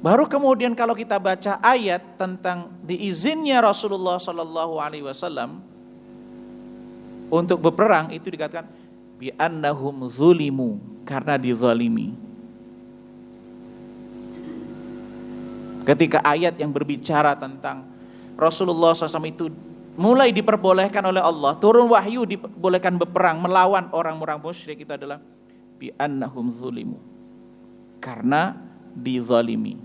Baru kemudian kalau kita baca ayat tentang diizinnya Rasulullah SAW untuk berperang, itu dikatakan bi annahum zulimu, karena dizalimi. Ketika ayat yang berbicara tentang Rasulullah SAW itu mulai diperbolehkan oleh Allah, turun wahyu dibolehkan berperang melawan orang-orang musyrik, itu adalah bi annahum zulimu, karena dizalimi.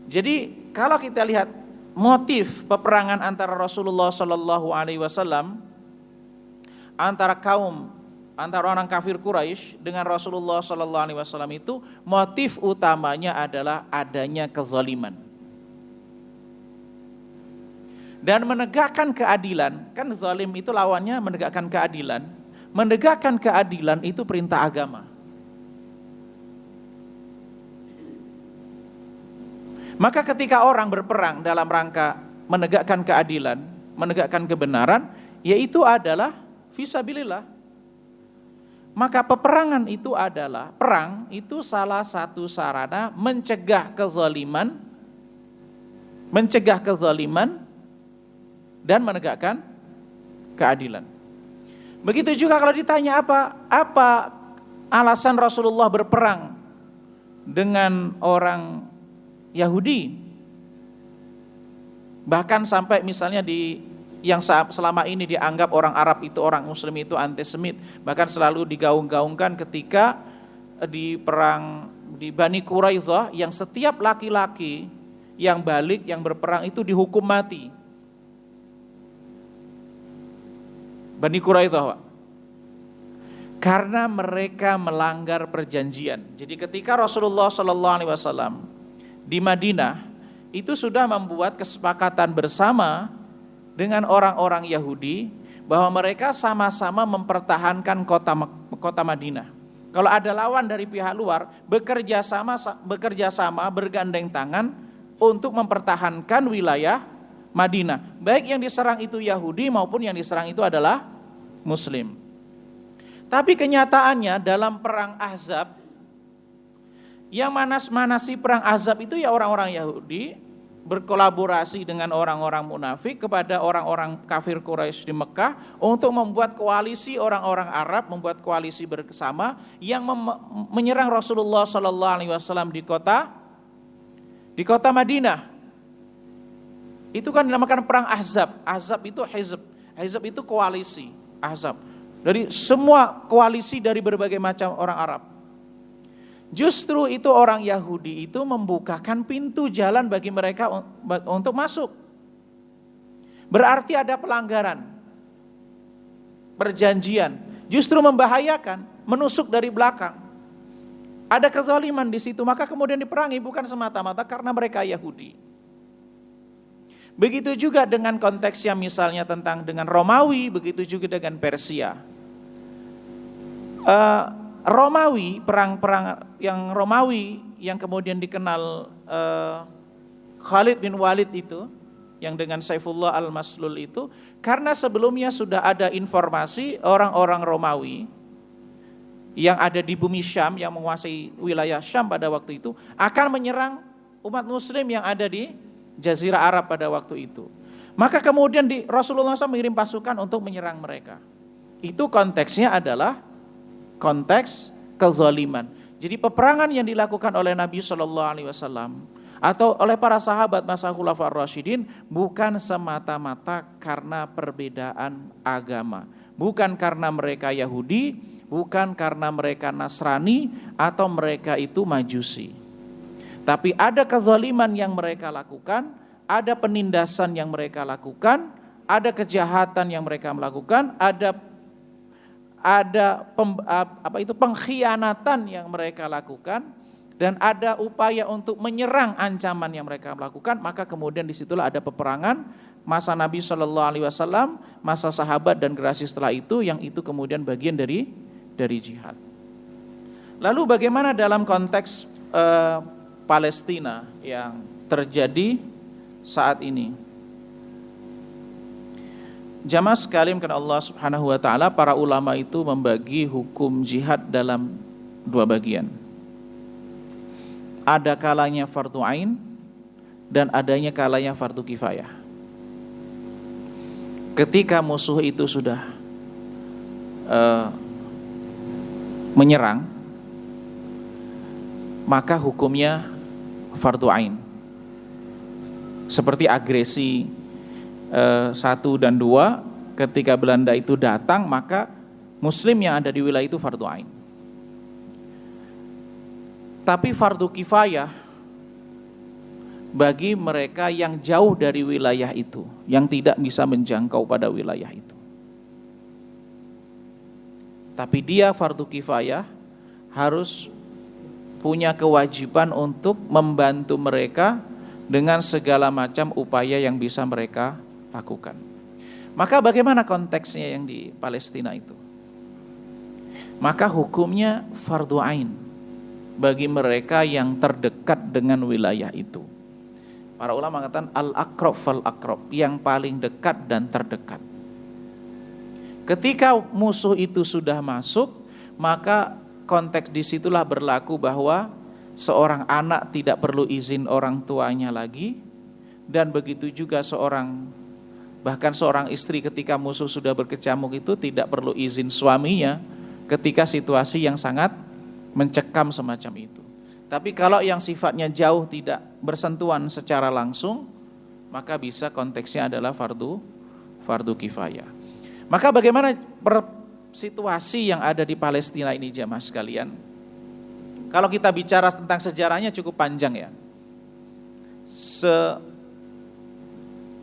Jadi kalau kita lihat motif peperangan antara Rasulullah SAW antara orang kafir Quraisy dengan Rasulullah SAW itu, motif utamanya adalah adanya kezaliman dan menegakkan keadilan. Kan zalim itu lawannya menegakkan keadilan. Menegakkan keadilan itu perintah agama. Maka ketika orang berperang dalam rangka menegakkan keadilan, menegakkan kebenaran, yaitu adalah fisabilillah. Maka peperangan itu adalah, perang itu salah satu sarana mencegah kezaliman dan menegakkan keadilan. Begitu juga kalau ditanya apa alasan Rasulullah berperang dengan orang Yahudi, bahkan sampai misalnya yang selama ini dianggap orang Arab itu, orang Muslim itu antisemit, bahkan selalu digaung-gaungkan ketika di perang di Bani Quraidzah, yang setiap laki-laki yang balik, yang berperang itu dihukum mati. Bani Quraidzah, Pak. Karena mereka melanggar perjanjian. Jadi ketika Rasulullah SAW di Madinah itu sudah membuat kesepakatan bersama dengan orang-orang Yahudi bahwa mereka sama-sama mempertahankan kota Madinah. Kalau ada lawan dari pihak luar, bekerja sama bergandeng tangan untuk mempertahankan wilayah Madinah. Baik yang diserang itu Yahudi maupun yang diserang itu adalah Muslim. Tapi kenyataannya dalam perang Ahzab, yang manas-manasi perang Ahzab itu ya orang-orang Yahudi berkolaborasi dengan orang-orang munafik kepada orang-orang kafir Quraisy di Mekah untuk membuat koalisi orang-orang Arab, membuat koalisi bersama yang menyerang Rasulullah SAW di kota Madinah. Itu kan dinamakan perang Ahzab. Ahzab itu hizb. Hizb itu koalisi. Ahzab, dari semua koalisi dari berbagai macam orang Arab. Justru itu orang Yahudi itu membukakan pintu jalan bagi mereka untuk masuk. Berarti ada pelanggaran perjanjian, justru membahayakan, menusuk dari belakang. Ada kezaliman di situ, maka kemudian diperangi bukan semata-mata karena mereka Yahudi. Begitu juga dengan konteksnya misalnya tentang dengan Romawi, begitu juga dengan Persia. Romawi, perang-perang yang Romawi yang kemudian dikenal Khalid bin Walid itu, yang dengan Saifullah al-Maslul itu, karena sebelumnya sudah ada informasi orang-orang Romawi yang ada di bumi Syam, yang menguasai wilayah Syam pada waktu itu, akan menyerang umat muslim yang ada di Jazirah Arab pada waktu itu. Maka kemudian Rasulullah SAW mengirim pasukan untuk menyerang mereka. Itu konteksnya adalah konteks kezaliman. Jadi peperangan yang dilakukan oleh Nabi SAW atau oleh para sahabat masa Khulafaur Rasyidin bukan semata-mata karena perbedaan agama. Bukan karena mereka Yahudi, bukan karena mereka Nasrani atau mereka itu Majusi. Tapi ada kezaliman yang mereka lakukan, ada penindasan yang mereka lakukan, ada kejahatan yang mereka melakukan, ada pengkhianatan yang mereka lakukan, dan ada upaya untuk menyerang ancaman yang mereka melakukan. Maka kemudian disitulah ada peperangan masa Nabi Shallallahu Alaihi Wasallam, masa sahabat dan generasi setelah itu, yang itu kemudian bagian dari jihad. Lalu bagaimana dalam konteks Palestina yang terjadi saat ini? Jamaah sekalian karena Allah Subhanahu wa taala, para ulama itu membagi hukum jihad dalam dua bagian. Ada kalanya fardu ain dan adanya kalanya fardu kifayah. Ketika musuh itu sudah menyerang, maka hukumnya fardu ain. Seperti agresi 1 dan 2, ketika Belanda itu datang, maka muslim yang ada di wilayah itu fardu ain. Tapi fardu kifayah bagi mereka yang jauh dari wilayah itu, yang tidak bisa menjangkau pada wilayah itu. Tapi dia fardu kifayah harus punya kewajiban untuk membantu mereka dengan segala macam upaya yang bisa mereka lakukan. Maka bagaimana konteksnya yang di Palestina itu? Maka hukumnya fardu ain bagi mereka yang terdekat dengan wilayah itu. Para ulama mengatakan al-aqrab fal-aqrab, yang paling dekat dan terdekat. Ketika musuh itu sudah masuk, maka konteks disitulah berlaku bahwa seorang anak tidak perlu izin orang tuanya lagi, dan begitu juga bahkan seorang istri ketika musuh sudah berkecamuk itu tidak perlu izin suaminya ketika situasi yang sangat mencekam semacam itu. Tapi kalau yang sifatnya jauh tidak bersentuhan secara langsung, maka bisa konteksnya adalah fardu kifayah. Maka bagaimana situasi yang ada di Palestina ini jamaah sekalian? Kalau kita bicara tentang sejarahnya cukup panjang ya.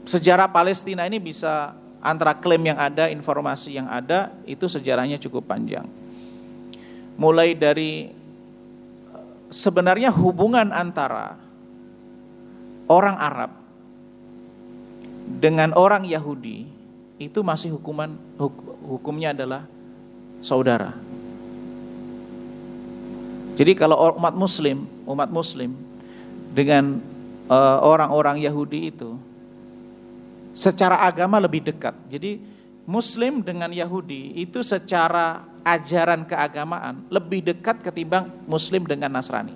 Sejarah Palestina ini bisa antara klaim yang ada, informasi yang ada, itu sejarahnya cukup panjang. Mulai dari sebenarnya hubungan antara orang Arab dengan orang Yahudi itu masih hukumnya adalah saudara. Jadi kalau umat muslim dengan orang-orang Yahudi itu secara agama lebih dekat. Jadi muslim dengan Yahudi itu secara ajaran keagamaan lebih dekat ketimbang muslim dengan Nasrani.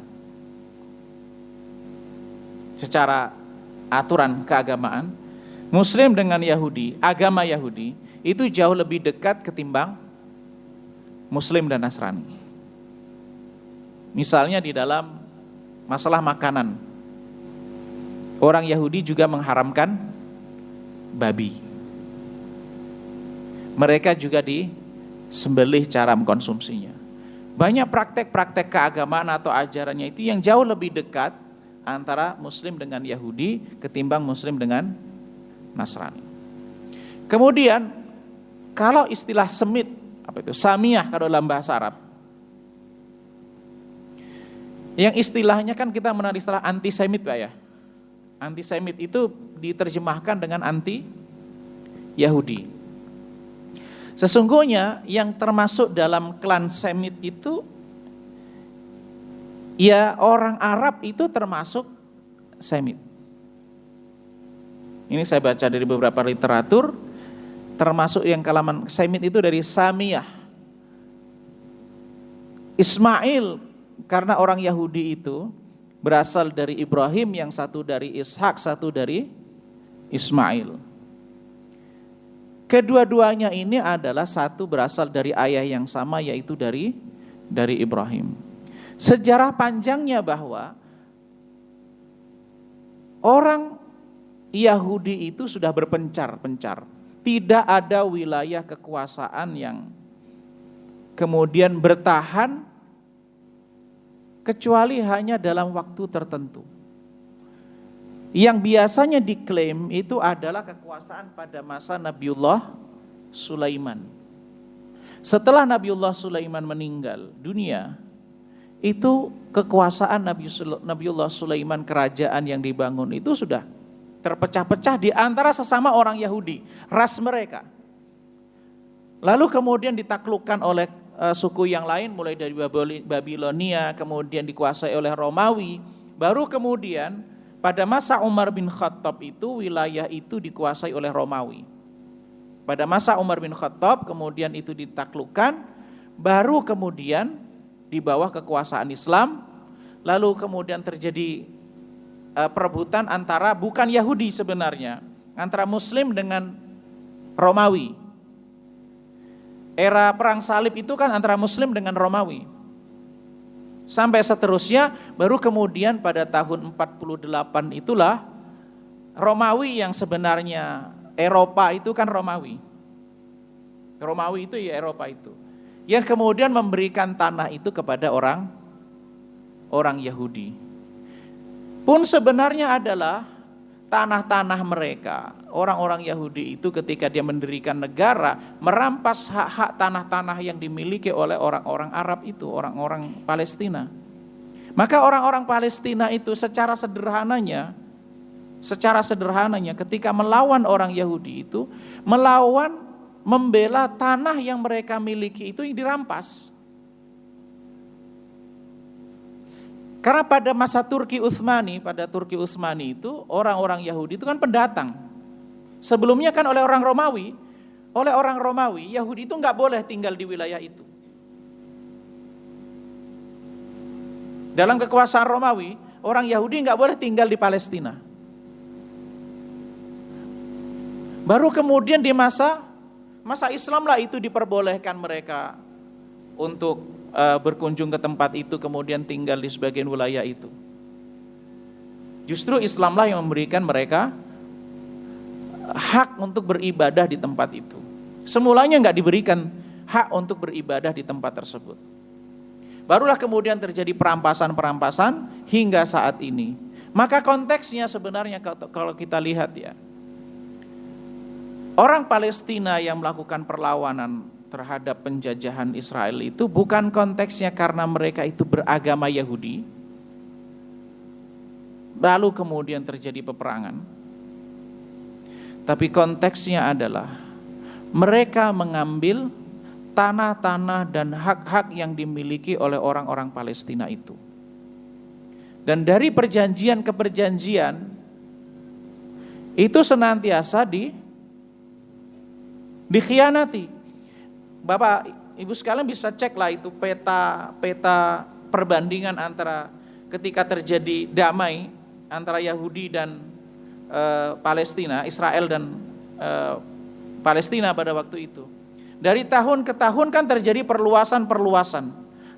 Secara aturan keagamaan, muslim dengan Yahudi, agama Yahudi itu jauh lebih dekat ketimbang muslim dan Nasrani. Misalnya di dalam masalah makanan, orang Yahudi juga mengharamkan babi. Mereka juga disembelih cara mengkonsumsinya. Banyak praktek-praktek keagamaan atau ajarannya itu yang jauh lebih dekat antara muslim dengan Yahudi ketimbang muslim dengan Nasrani. Kemudian kalau istilah semit, samiyah kalau dalam bahasa Arab, yang istilahnya kan kita mengenal istilah antisemit Pak ya. Antisemit itu diterjemahkan dengan anti Yahudi. Sesungguhnya yang termasuk dalam klan Semit itu ya orang Arab itu termasuk Semit. Ini saya baca dari beberapa literatur, termasuk yang kalaman Semit itu dari Samiyah. Ismail, karena orang Yahudi itu berasal dari Ibrahim, yang satu dari Ishak, satu dari Ismail. Kedua-duanya ini adalah satu berasal dari ayah yang sama, yaitu dari Ibrahim. Sejarah panjangnya bahwa orang Yahudi itu sudah berpencar-pencar. Tidak ada wilayah kekuasaan yang kemudian bertahan kecuali hanya dalam waktu tertentu. Yang biasanya diklaim itu adalah kekuasaan pada masa Nabiullah Sulaiman. Setelah Nabiullah Sulaiman meninggal dunia, itu kekuasaan Nabiullah Sulaiman, kerajaan yang dibangun itu sudah terpecah-pecah di antara sesama orang Yahudi, ras mereka. Lalu kemudian ditaklukkan oleh suku yang lain, mulai dari Babilonia, kemudian dikuasai oleh Romawi. Baru kemudian pada masa Umar bin Khattab itu wilayah itu dikuasai oleh Romawi. Pada masa Umar bin Khattab kemudian itu ditaklukkan, baru kemudian di bawah kekuasaan Islam, lalu kemudian terjadi perebutan antara bukan Yahudi sebenarnya, antara Muslim dengan Romawi. Era perang salib itu kan antara Muslim dengan Romawi. Sampai seterusnya, baru kemudian pada tahun 48 itulah Romawi yang sebenarnya Eropa itu kan Romawi. Romawi itu ya Eropa itu. Yang kemudian memberikan tanah itu kepada orang Yahudi. Pun sebenarnya adalah tanah-tanah mereka. Orang-orang Yahudi itu ketika dia mendirikan negara, merampas hak-hak tanah-tanah yang dimiliki oleh orang-orang Arab itu, orang-orang Palestina. Maka orang-orang Palestina itu secara sederhananya ketika melawan orang Yahudi itu, melawan, membela tanah yang mereka miliki itu yang dirampas. Karena pada masa Turki Utsmani itu orang-orang Yahudi itu kan pendatang. Sebelumnya kan oleh orang Romawi, Yahudi itu nggak boleh tinggal di wilayah itu. Dalam kekuasaan Romawi, orang Yahudi nggak boleh tinggal di Palestina. Baru kemudian di masa Islam lah itu diperbolehkan mereka untuk berkunjung ke tempat itu, kemudian tinggal di sebagian wilayah itu. Justru Islamlah yang memberikan mereka hak untuk beribadah di tempat itu. Semulanya nggak diberikan hak untuk beribadah di tempat tersebut. Barulah kemudian terjadi perampasan hingga saat ini. Maka konteksnya sebenarnya kalau kita lihat ya, orang Palestina yang melakukan perlawanan terhadap penjajahan Israel itu bukan konteksnya karena mereka itu beragama Yahudi, lalu kemudian terjadi peperangan. Tapi konteksnya adalah mereka mengambil tanah-tanah dan hak-hak yang dimiliki oleh orang-orang Palestina itu. Dan dari perjanjian ke perjanjian itu senantiasa dikhianati. Bapak Ibu sekalian bisa cek lah itu peta perbandingan antara ketika terjadi damai antara Yahudi dan Palestina, Israel dan Palestina pada waktu itu. Dari tahun ke tahun kan terjadi perluasan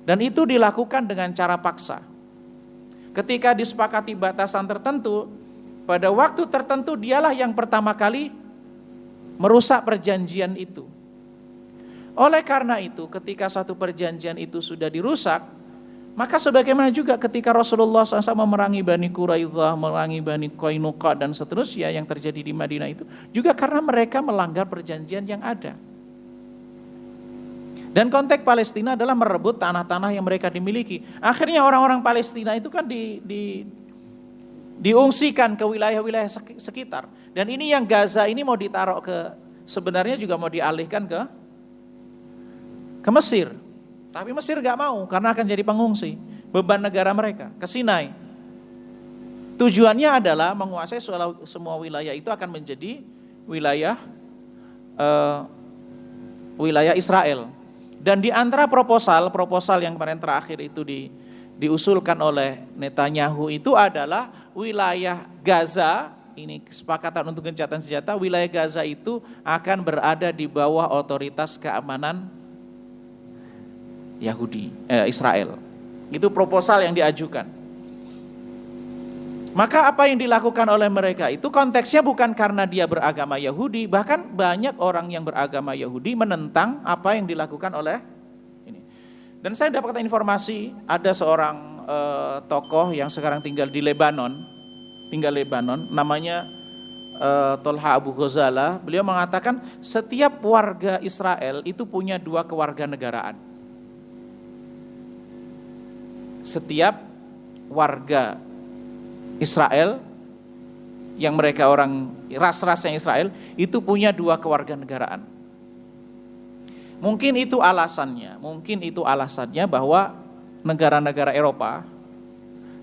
dan itu dilakukan dengan cara paksa. Ketika disepakati batasan tertentu, pada waktu tertentu dialah yang pertama kali merusak perjanjian itu. Oleh karena itu, ketika satu perjanjian itu sudah dirusak, maka sebagaimana juga ketika Rasulullah SAW memerangi Bani Quraidah, memerangi Bani Qainuqa dan seterusnya yang terjadi di Madinah itu, juga karena mereka melanggar perjanjian yang ada. Dan konteks Palestina adalah merebut tanah-tanah yang mereka dimiliki. Akhirnya orang-orang Palestina itu kan diungsikan ke wilayah-wilayah sekitar. Dan ini yang Gaza ini mau ditaruh sebenarnya juga mau dialihkan ke Mesir. Tapi Mesir gak mau karena akan jadi pengungsi. Beban negara mereka ke Sinai. Tujuannya adalah menguasai semua wilayah itu akan menjadi wilayah Israel. Dan di antara proposal yang kemarin terakhir itu diusulkan oleh Netanyahu itu adalah wilayah Gaza, ini kesepakatan untuk gencatan senjata, wilayah Gaza itu akan berada di bawah otoritas keamanan Israel. Itu proposal yang diajukan. Maka apa yang dilakukan oleh mereka itu konteksnya bukan karena dia beragama Yahudi, bahkan banyak orang yang beragama Yahudi menentang apa yang dilakukan oleh ini. Dan saya dapatkan informasi ada seorang tokoh yang sekarang tinggal Lebanon, namanya Tolha Abu Ghazala. Beliau mengatakan setiap warga Israel itu punya 2 kewarganegaraan. Setiap warga Israel yang mereka orang ras-ras yang Israel itu punya dua kewarganegaraan. Mungkin itu alasannya bahwa negara-negara Eropa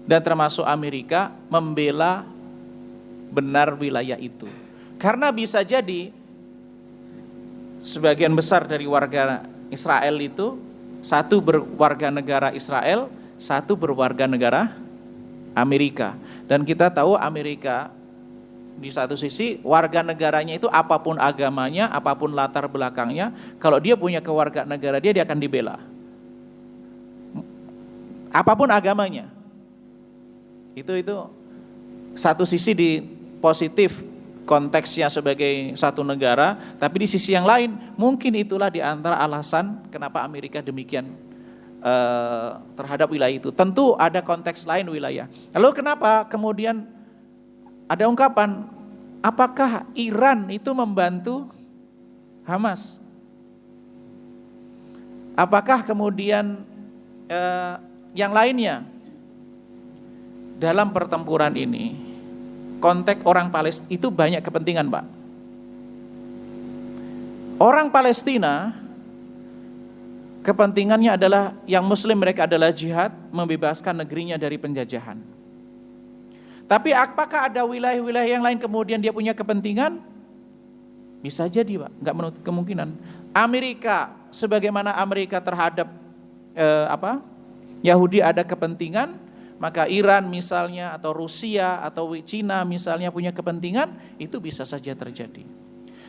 dan termasuk Amerika membela benar wilayah itu. Karena bisa jadi sebagian besar dari warga Israel itu satu berwarga negara Israel, satu berwarga negara Amerika. Dan kita tahu Amerika di satu sisi warga negaranya itu apapun agamanya, apapun latar belakangnya, kalau dia punya kewarga negara dia akan dibela. Apapun agamanya. Itu satu sisi di positif konteksnya sebagai satu negara, tapi di sisi yang lain mungkin itulah di antara alasan kenapa Amerika demikian terhadap wilayah itu. Tentu ada konteks lain wilayah. Lalu kenapa kemudian ada ungkapan, apakah Iran itu membantu Hamas? Apakah kemudian yang lainnya? Dalam pertempuran ini, konteks orang Palestina itu banyak kepentingan, Pak. Orang Palestina kepentingannya adalah, yang Muslim mereka adalah jihad, membebaskan negerinya dari penjajahan. Tapi apakah ada wilayah-wilayah yang lain kemudian dia punya kepentingan? Bisa jadi, Pak, nggak menutup kemungkinan. Amerika, sebagaimana Amerika terhadap Yahudi ada kepentingan, maka Iran misalnya atau Rusia atau Cina misalnya punya kepentingan, itu bisa saja terjadi.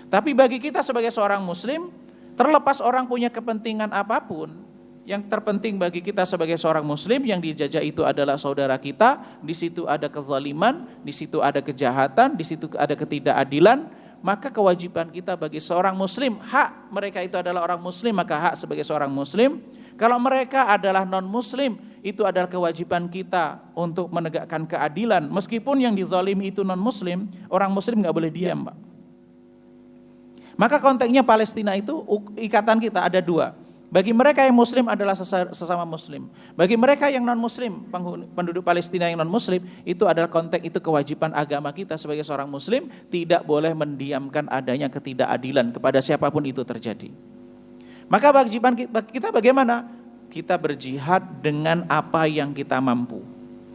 Tapi bagi kita sebagai seorang Muslim, terlepas orang punya kepentingan apapun, yang terpenting bagi kita sebagai seorang Muslim, yang dijajah itu adalah saudara kita. Di situ ada kezaliman, di situ ada kejahatan, di situ ada ketidakadilan. Maka kewajiban kita bagi seorang Muslim, hak mereka itu adalah orang Muslim, maka hak sebagai seorang Muslim. Kalau mereka adalah non-Muslim, itu adalah kewajiban kita untuk menegakkan keadilan. Meskipun yang dizalimi itu non-Muslim, orang Muslim nggak boleh diam, Pak. Maka konteksnya Palestina itu ikatan kita ada dua. Bagi mereka yang Muslim adalah sesama Muslim. Bagi mereka yang non-Muslim, penduduk Palestina yang non-Muslim, itu adalah konteks, itu kewajiban agama kita sebagai seorang Muslim, tidak boleh mendiamkan adanya ketidakadilan kepada siapapun itu terjadi. Maka kewajiban kita bagaimana? Kita berjihad dengan apa yang kita mampu,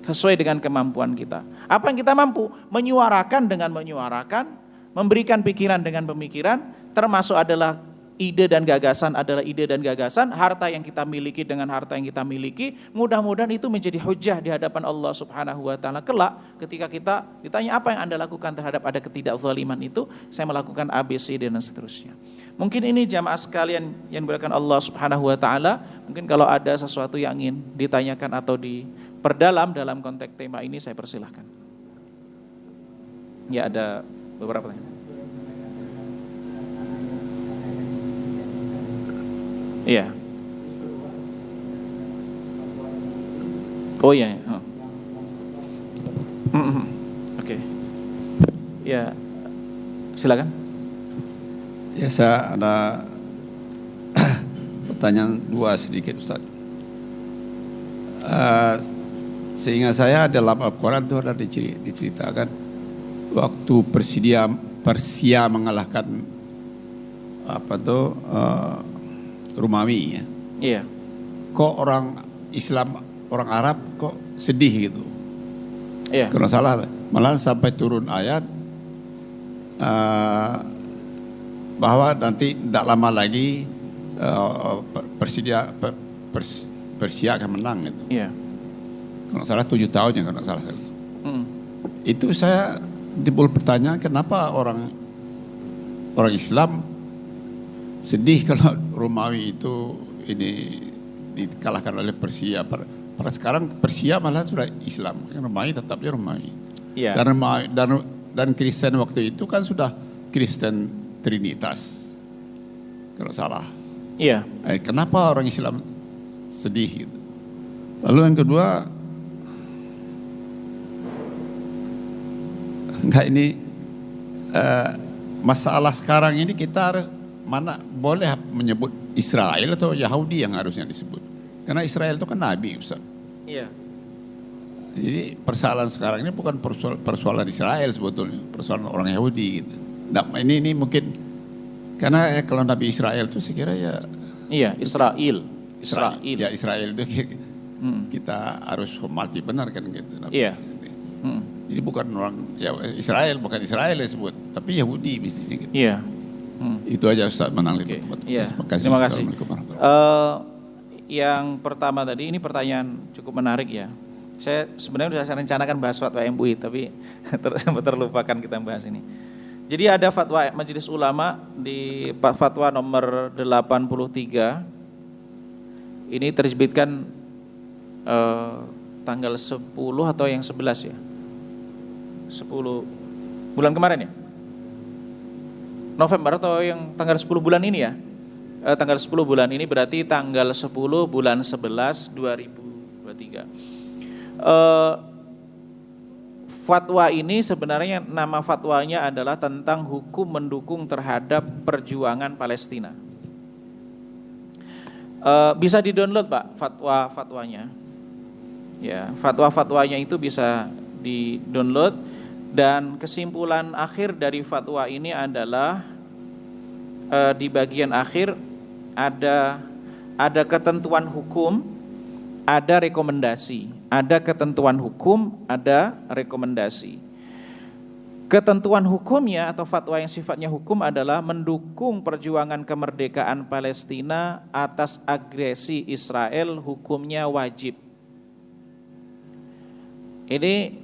sesuai dengan kemampuan kita. Apa yang kita mampu? Menyuarakan dengan menyuarakan, memberikan pikiran dengan pemikiran, termasuk adalah ide dan gagasan adalah ide dan gagasan, harta yang kita miliki dengan harta yang kita miliki. Mudah-mudahan itu menjadi hujah di hadapan Allah Subhanahu wa taala kelak ketika kita ditanya apa yang Anda lakukan terhadap ada ketidakzaliman itu, saya melakukan A, B, C, D dan seterusnya. Mungkin ini jamaah sekalian yang dimuliakan Allah Subhanahu wa taala, mungkin kalau ada sesuatu yang ingin ditanyakan atau diperdalam dalam konteks tema ini, saya persilahkan. Ya, ada beberapa pertanyaan. Iya. Oh iya. Oke. Ya, silakan. Ya, saya ada pertanyaan dua sedikit, Ustaz. Seingat saya dalam Al-Quran itu ada diceritakan waktu Persia mengalahkan Romawi, ya. Iya. Kok orang Islam, orang Arab kok sedih gitu. Iya. Karena salah, malah sampai turun ayat bahwa nanti tidak lama lagi Persia akan menang gitu. Iya. Kalau salah 7 tahun ya, kalau salah. Itu saya timbul pertanyaan, kenapa orang Islam sedih kalau Romawi itu ini dikalahkan oleh Persia. Pada sekarang Persia malah sudah Islam, Romawi tetapnya Romawi. Iya. Dan Kristen waktu itu kan sudah Kristen Trinitas, kalau salah. Iya. Kenapa orang Islam sedih gitu? Lalu yang kedua, masalah sekarang ini kita harus mana boleh menyebut Israel atau Yahudi yang harusnya disebut? Karena Israel itu kan nabi, Ustaz. Iya. Jadi persoalan sekarang ini bukan persoalan Israel sebetulnya, persoalan orang Yahudi gitu. Nah, ini mungkin karena kalau Nabi Israel itu saya kira ya. Iya, Israel. Ya Israel itu kita harus hormati benar kan gitu. Iya. Jadi bukan orang ya Israel, bukan Israel yang disebut, tapi Yahudi mestinya gitu. Iya. Itu aja Ustaz Manali. Iya. Terima kasih. Terima kasih. Assalamualaikum warahmatullahi Yang pertama tadi ini pertanyaan cukup menarik ya. Saya sebenarnya sudah rencanakan bahas fatwa MUI tapi terlupakan kita bahas ini. Jadi ada fatwa Majelis Ulama di fatwa nomor 83. Ini terbitkan tanggal 10 atau yang 11 ya? 10 bulan kemarin ya? November atau yang tanggal 10 bulan ini ya? Tanggal 10 bulan ini berarti tanggal 10 bulan 11 2023. Fatwa ini sebenarnya nama fatwanya adalah tentang hukum mendukung terhadap perjuangan Palestina. Bisa di-download Pak fatwanya. Ya, fatwa-fatwanya itu bisa di-download dan kesimpulan akhir dari fatwa ini adalah di bagian akhir ada ketentuan hukum, ada rekomendasi. Ada ketentuan hukum, ada rekomendasi. Ketentuan hukumnya atau fatwa yang sifatnya hukum adalah mendukung perjuangan kemerdekaan Palestina atas agresi Israel, hukumnya wajib. Ini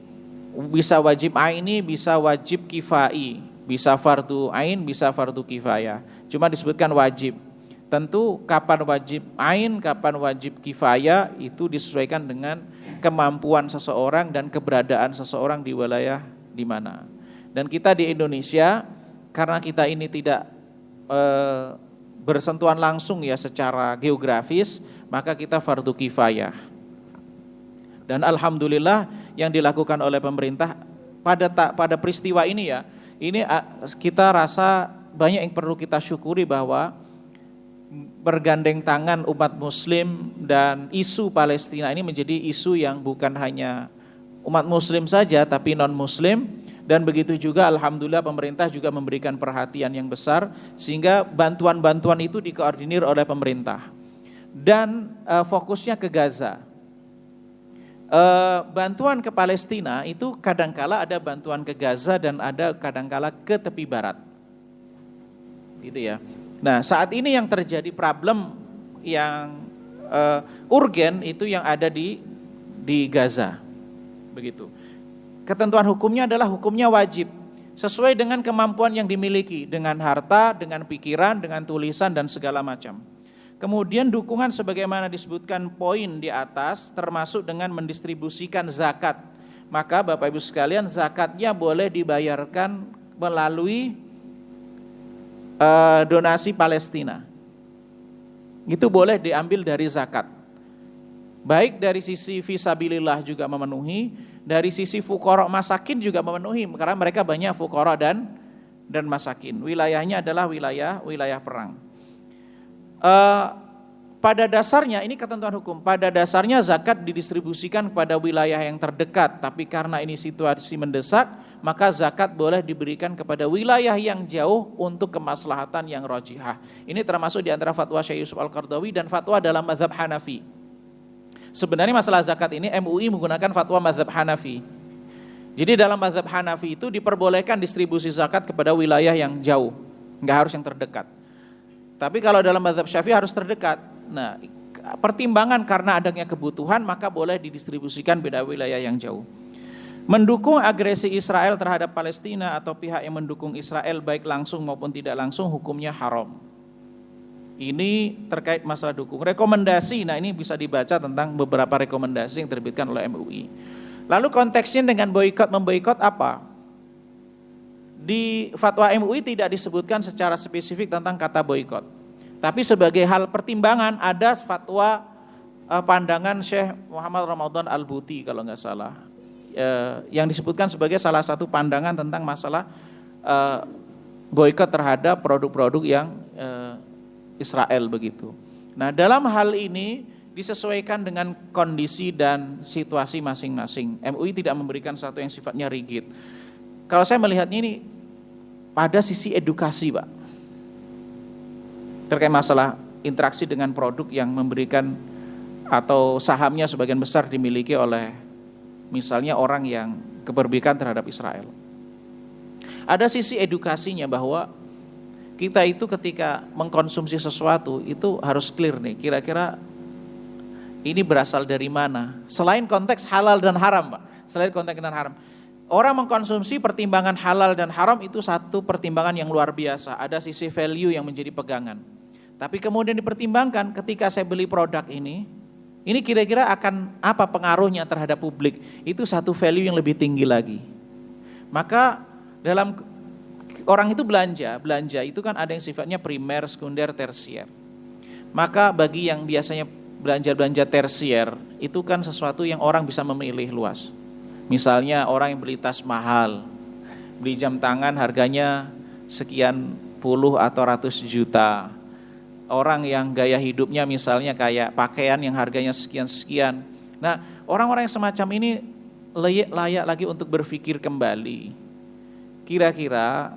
bisa wajib aini, bisa wajib kifai, bisa fardu ain, bisa fardu kifayah. Cuma disebutkan wajib. Tentu kapan wajib ain, kapan wajib kifayah itu disesuaikan dengan kemampuan seseorang dan keberadaan seseorang di wilayah di mana. Dan kita di Indonesia karena kita ini tidak bersentuhan langsung ya secara geografis, maka kita fardu kifayah. Dan alhamdulillah yang dilakukan oleh pemerintah pada peristiwa ini ya, ini kita rasa banyak yang perlu kita syukuri bahwa bergandeng tangan umat muslim dan isu Palestina ini menjadi isu yang bukan hanya umat muslim saja tapi non muslim, dan begitu juga alhamdulillah pemerintah juga memberikan perhatian yang besar sehingga bantuan-bantuan itu dikoordinir oleh pemerintah dan fokusnya ke Gaza. Bantuan ke Palestina itu kadangkala ada bantuan ke Gaza dan ada kadangkala ke tepi barat gitu ya. Nah, saat ini yang terjadi problem yang urgen itu yang ada di Gaza, begitu. Ketentuan hukumnya adalah hukumnya wajib, sesuai dengan kemampuan yang dimiliki, dengan harta, dengan pikiran, dengan tulisan dan segala macam. Kemudian dukungan sebagaimana disebutkan poin di atas, termasuk dengan mendistribusikan zakat. Maka Bapak Ibu sekalian, zakatnya boleh dibayarkan melalui donasi Palestina. Itu boleh diambil dari zakat. Baik dari sisi fisabilillah juga memenuhi, dari sisi fuqara masakin juga memenuhi, karena mereka banyak fuqara dan masakin. Wilayahnya adalah wilayah perang. Pada dasarnya ini ketentuan hukum. Pada dasarnya zakat didistribusikan kepada wilayah yang terdekat, tapi karena ini situasi mendesak, maka zakat boleh diberikan kepada wilayah yang jauh untuk kemaslahatan yang rajihah. Ini termasuk di antara fatwa Syekh Yusuf Al-Qardawi dan fatwa dalam mazhab Hanafi. Sebenarnya masalah zakat ini MUI menggunakan fatwa mazhab Hanafi. Jadi dalam mazhab Hanafi itu diperbolehkan distribusi zakat kepada wilayah yang jauh, enggak harus yang terdekat. Tapi kalau dalam mazhab Syafi'i harus terdekat. Nah, pertimbangan karena adanya kebutuhan maka boleh didistribusikan pada wilayah yang jauh. Mendukung agresi Israel terhadap Palestina atau pihak yang mendukung Israel baik langsung maupun tidak langsung hukumnya haram. Ini terkait masalah dukung. Rekomendasi, nah ini bisa dibaca tentang beberapa rekomendasi yang terbitkan oleh MUI. Lalu konteksnya dengan boikot memboikot apa? Di fatwa MUI tidak disebutkan secara spesifik tentang kata boikot. Tapi sebagai hal pertimbangan ada fatwa pandangan Syekh Muhammad Ramadan Al-Buti kalau nggak salah, yang disebutkan sebagai salah satu pandangan tentang masalah boikot terhadap produk-produk yang Israel begitu. Nah dalam hal ini disesuaikan dengan kondisi dan situasi masing-masing. MUI tidak memberikan satu yang sifatnya rigid. Kalau saya melihatnya ini pada sisi edukasi, Pak, terkait masalah interaksi dengan produk yang memberikan atau sahamnya sebagian besar dimiliki oleh misalnya orang yang keberpihakan terhadap Israel. Ada sisi edukasinya bahwa kita itu ketika mengkonsumsi sesuatu itu harus clear nih, kira-kira ini berasal dari mana? Selain konteks halal dan haram, Pak. Selain konteks dan haram. Orang mengkonsumsi pertimbangan halal dan haram itu satu pertimbangan yang luar biasa. Ada sisi value yang menjadi pegangan. Tapi kemudian dipertimbangkan ketika saya beli produk ini kira-kira akan apa pengaruhnya terhadap publik? Itu satu value yang lebih tinggi lagi. Maka dalam orang itu belanja itu kan ada yang sifatnya primer, sekunder, tersier. Maka bagi yang biasanya belanja tersier itu kan sesuatu yang orang bisa memilih luas. Misalnya orang yang beli tas mahal, beli jam tangan harganya sekian puluh atau ratus juta. Orang yang gaya hidupnya misalnya kayak pakaian yang harganya sekian-sekian. Nah, orang-orang yang semacam ini layak lagi untuk berpikir kembali. Kira-kira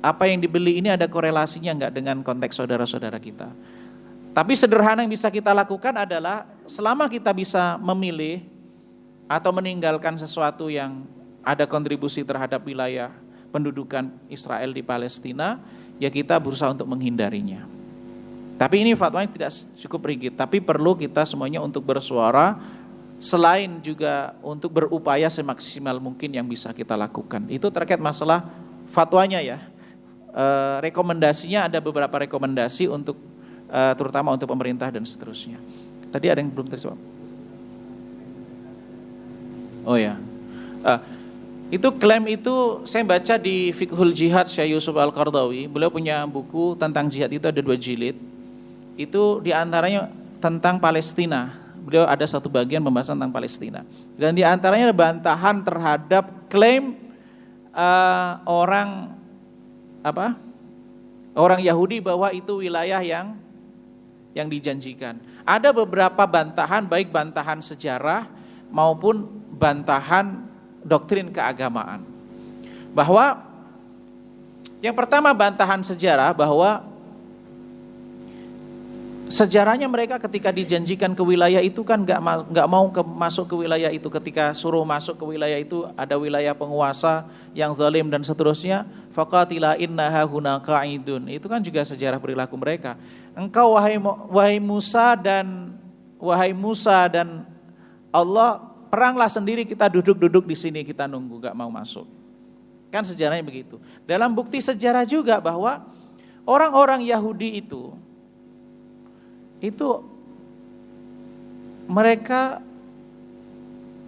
apa yang dibeli ini ada korelasinya enggak dengan konteks saudara-saudara kita. Tapi sederhana yang bisa kita lakukan adalah selama kita bisa memilih atau meninggalkan sesuatu yang ada kontribusi terhadap wilayah pendudukan Israel di Palestina, ya kita berusaha untuk menghindarinya. Tapi ini fatwanya tidak cukup rigid, tapi perlu kita semuanya untuk bersuara, selain juga untuk berupaya semaksimal mungkin yang bisa kita lakukan. Itu terkait masalah fatwanya ya. Rekomendasinya ada beberapa rekomendasi untuk terutama untuk pemerintah dan seterusnya. Tadi ada yang belum terjawab. Oh ya, itu klaim itu saya baca di Fiqhul Jihad Syekh Yusuf Al-Qardawi. Beliau punya buku tentang jihad itu ada 2 jilid. Itu diantaranya tentang Palestina. Beliau ada satu bagian pembahasan tentang Palestina. Dan diantaranya ada bantahan terhadap klaim orang Yahudi bahwa itu wilayah yang dijanjikan. Ada beberapa bantahan, baik bantahan sejarah maupun bantahan doktrin keagamaan. Bahwa yang pertama bantahan sejarah bahwa sejarahnya mereka ketika dijanjikan ke wilayah itu kan nggak mau masuk ke wilayah itu. Ketika suruh masuk ke wilayah itu ada wilayah penguasa yang zalim dan seterusnya. Faqatila innaha huna qa'idun. Itu kan juga sejarah perilaku mereka. Engkau wahai Musa dan Allah, peranglah sendiri, kita duduk di sini, kita nunggu, gak mau masuk. Kan sejarahnya begitu. Dalam bukti sejarah juga bahwa orang-orang Yahudi itu mereka,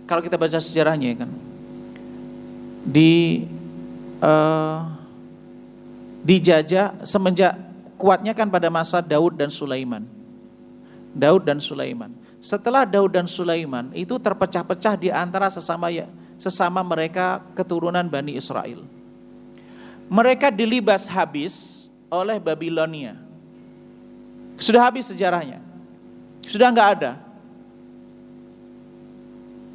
kalau kita baca sejarahnya kan, dijajah semenjak kuatnya kan pada masa Daud dan Sulaiman. Setelah Daud dan Sulaiman itu terpecah-pecah di antara sesama mereka keturunan Bani Israel. Mereka dilibas habis oleh Babilonia. Sudah habis sejarahnya. Sudah enggak ada.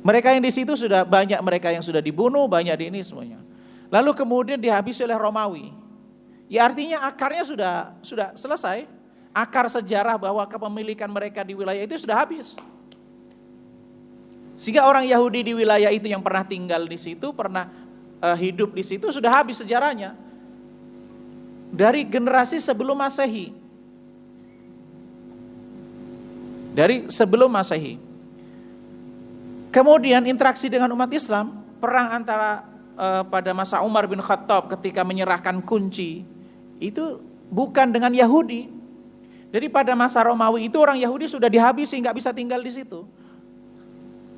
Mereka yang di situ sudah banyak, mereka yang sudah dibunuh, banyak di ini semuanya. Lalu kemudian dihabisi oleh Romawi. Ya artinya akarnya sudah selesai. Akar sejarah bahwa kepemilikan mereka di wilayah itu sudah habis. Sehingga orang Yahudi di wilayah itu yang pernah tinggal di situ, pernah hidup di situ sudah habis sejarahnya. Dari generasi sebelum Masehi. Kemudian interaksi dengan umat Islam, perang antara pada masa Umar bin Khattab ketika menyerahkan kunci, itu bukan dengan Yahudi. Jadi pada masa Romawi itu orang Yahudi sudah dihabisi, nggak bisa tinggal di situ.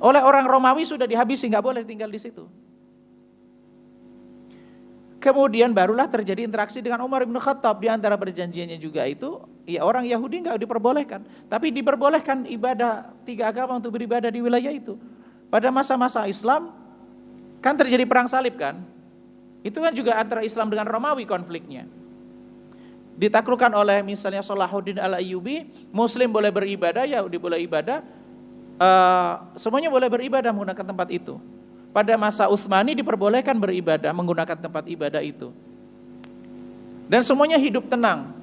Oleh orang Romawi sudah dihabisi, nggak boleh tinggal di situ. Kemudian barulah terjadi interaksi dengan Umar bin Khattab. Di antara perjanjiannya juga itu, ya orang Yahudi nggak diperbolehkan, tapi diperbolehkan ibadah 3 agama untuk beribadah di wilayah itu. Pada masa-masa Islam kan terjadi perang salib kan? Itu kan juga antara Islam dengan Romawi konfliknya. ditaklukkan oleh misalnya Salahuddin Al-Ayyubi, Muslim boleh beribadah, Yahudi boleh ibadah, semuanya boleh beribadah menggunakan tempat itu. Pada masa Utsmani diperbolehkan beribadah menggunakan tempat ibadah itu. Dan semuanya hidup tenang,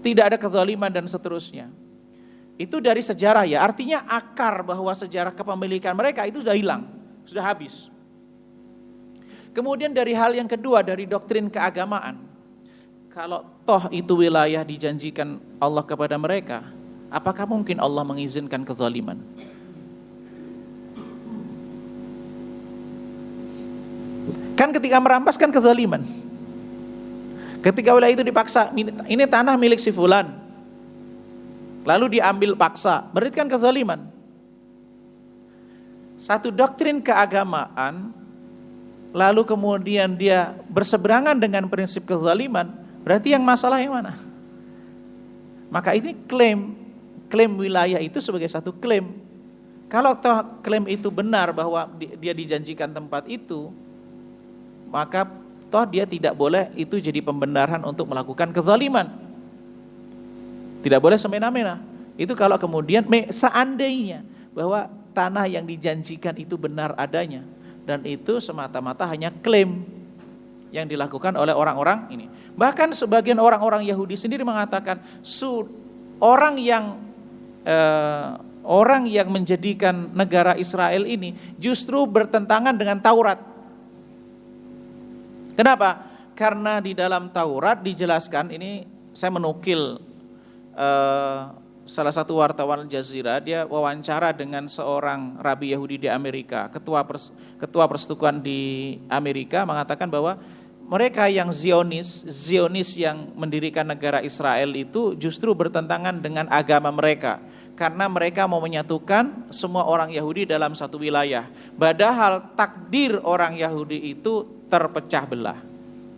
tidak ada kezaliman dan seterusnya. Itu dari sejarah ya, artinya akar bahwa sejarah kepemilikan mereka itu sudah hilang, sudah habis. Kemudian dari hal yang kedua, dari doktrin keagamaan. Kalau toh itu wilayah dijanjikan Allah kepada mereka, apakah mungkin Allah mengizinkan kezaliman? Kan ketika merampas kan kezaliman. Ketika wilayah itu dipaksa, ini tanah milik si fulan, lalu diambil paksa, berarti kan kezaliman. Satu doktrin keagamaan, lalu kemudian dia berseberangan dengan prinsip kezaliman, berarti yang masalah yang mana? Maka ini klaim wilayah itu sebagai satu klaim. Kalau toh klaim itu benar bahwa dia dijanjikan tempat itu, maka toh dia tidak boleh itu jadi pembenaran untuk melakukan kezaliman. Tidak boleh semena-mena. Itu kalau kemudian seandainya bahwa tanah yang dijanjikan itu benar adanya, dan itu semata-mata hanya klaim yang dilakukan oleh orang-orang ini. Bahkan sebagian orang-orang Yahudi sendiri mengatakan orang yang menjadikan negara Israel ini justru bertentangan dengan Taurat. Kenapa? Karena di dalam Taurat dijelaskan, ini saya menukil salah satu wartawan Al Jazeera, dia wawancara dengan seorang rabi Yahudi di Amerika, ketua persekutuan di Amerika, mengatakan bahwa mereka yang Zionis yang mendirikan negara Israel itu justru bertentangan dengan agama mereka, karena mereka mau menyatukan semua orang Yahudi dalam satu wilayah. Padahal takdir orang Yahudi itu terpecah belah.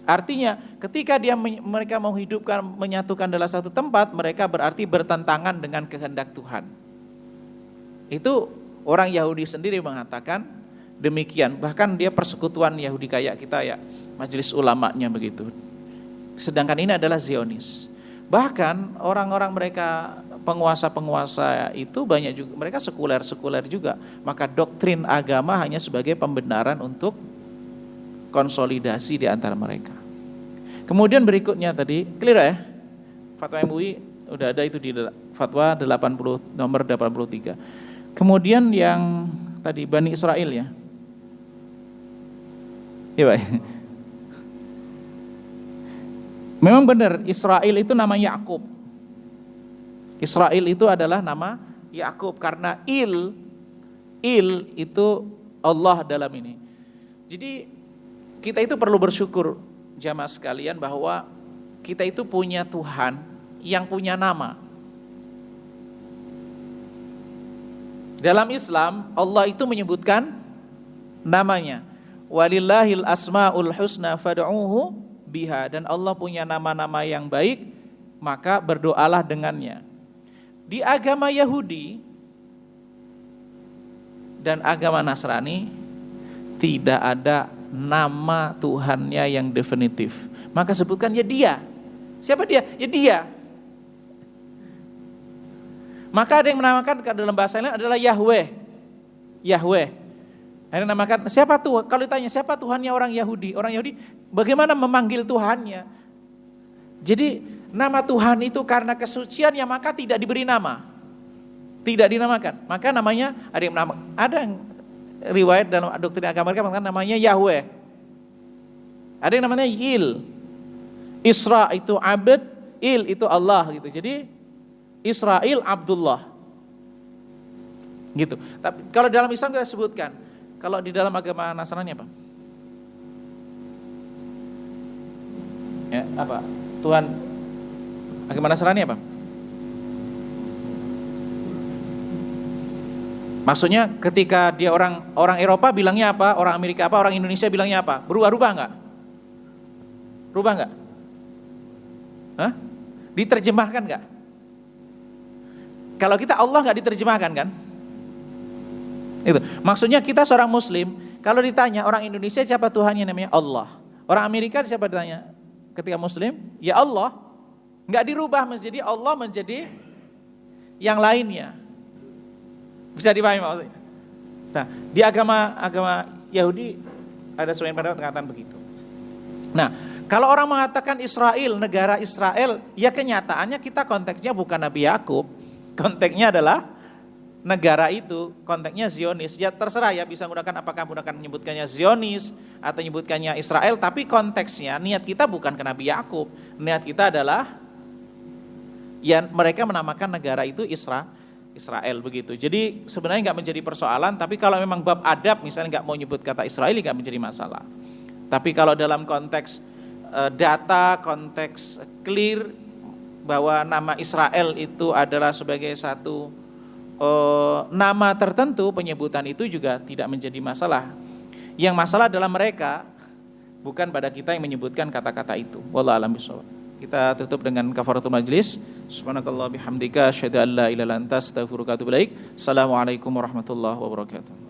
Artinya ketika mereka mau hidupkan, menyatukan dalam satu tempat, mereka berarti bertentangan dengan kehendak Tuhan. Itu orang Yahudi sendiri mengatakan demikian. Bahkan dia persekutuan Yahudi kayak kita ya, majelis ulamanya begitu. Sedangkan ini adalah Zionis. Bahkan orang-orang mereka penguasa-penguasa itu banyak juga, mereka sekuler juga. Maka doktrin agama hanya sebagai pembenaran untuk konsolidasi di antara mereka. Kemudian berikutnya tadi, clear ya? Fatwa MUI udah ada itu di fatwa 80 nomor 83. Kemudian yang tadi Bani Israel ya. Iya, Pak. Memang benar Israel itu nama Yakub. Israel itu adalah nama Yakub karena Il itu Allah dalam ini. Jadi kita itu perlu bersyukur jamaah sekalian bahwa kita itu punya Tuhan yang punya nama. Dalam Islam Allah itu menyebutkan namanya. Walillahil asmaul husna fad'uhu biha, dan Allah punya nama-nama yang baik, maka berdoalah dengannya. Di agama Yahudi dan agama Nasrani tidak ada nama Tuhannya yang definitif. Maka sebutkan ya dia. Siapa dia? Ya dia. Maka ada yang menamakan dalam bahasa lain adalah Yahweh. Yahweh. Ada yang menamakan siapa tuh? Kalau ditanya siapa Tuhannya orang Yahudi? Orang Yahudi bagaimana memanggil Tuhannya? Jadi nama Tuhan itu karena kesuciannya maka tidak diberi nama. Tidak dinamakan. Maka namanya ada yang riwayat dalam doktrin agama mereka mengatakan namanya Yahweh. Ada yang namanya Il. Isra itu abd, Il itu Allah gitu. Jadi Israel Abdullah. Gitu. Tapi kalau dalam Islam kita sebutkan, kalau di dalam agama Nasrani apa? Ya, apa? Tuhan agama Nasrani apa? Maksudnya ketika dia orang Eropa bilangnya apa, orang Amerika apa, orang Indonesia bilangnya apa? Berubah-ubah enggak? Berubah enggak? Hah? Diterjemahkan enggak? Kalau kita Allah enggak diterjemahkan kan? Itu. Maksudnya kita seorang muslim, kalau ditanya orang Indonesia siapa Tuhannya namanya Allah. Orang Amerika siapa ditanya ketika muslim? Ya Allah. Enggak dirubah menjadi Allah menjadi yang lainnya. Bisa dipahami maksudnya? Nah, di agama Yahudi ada sebagian pendapat mengatakan begitu. Nah, kalau orang mengatakan Israel, negara Israel, ya kenyataannya kita konteksnya bukan Nabi Yakub, konteksnya adalah negara itu, konteksnya Zionis. Ya terserah ya, bisa menggunakan apakah menggunakan menyebutkannya Zionis atau menyebutkannya Israel, tapi konteksnya niat kita bukan ke Nabi Yakub, niat kita adalah ya mereka menamakan negara itu Israel begitu. Jadi sebenarnya nggak menjadi persoalan, tapi kalau memang bab adab misalnya nggak mau nyebut kata Israel nggak menjadi masalah. Tapi kalau dalam konteks data, konteks clear bahwa nama Israel itu adalah sebagai satu nama tertentu, penyebutan itu juga tidak menjadi masalah. Yang masalah adalah mereka, bukan pada kita yang menyebutkan kata-kata itu. Wallahu a'lam bishawab. Kita tutup dengan kafaratul majlis. Subhanakallah bihamdika asyhadu an la ilaha illa anta astaghfiruka wa atubu ilaik. Assalamualaikum warahmatullahi wabarakatuh.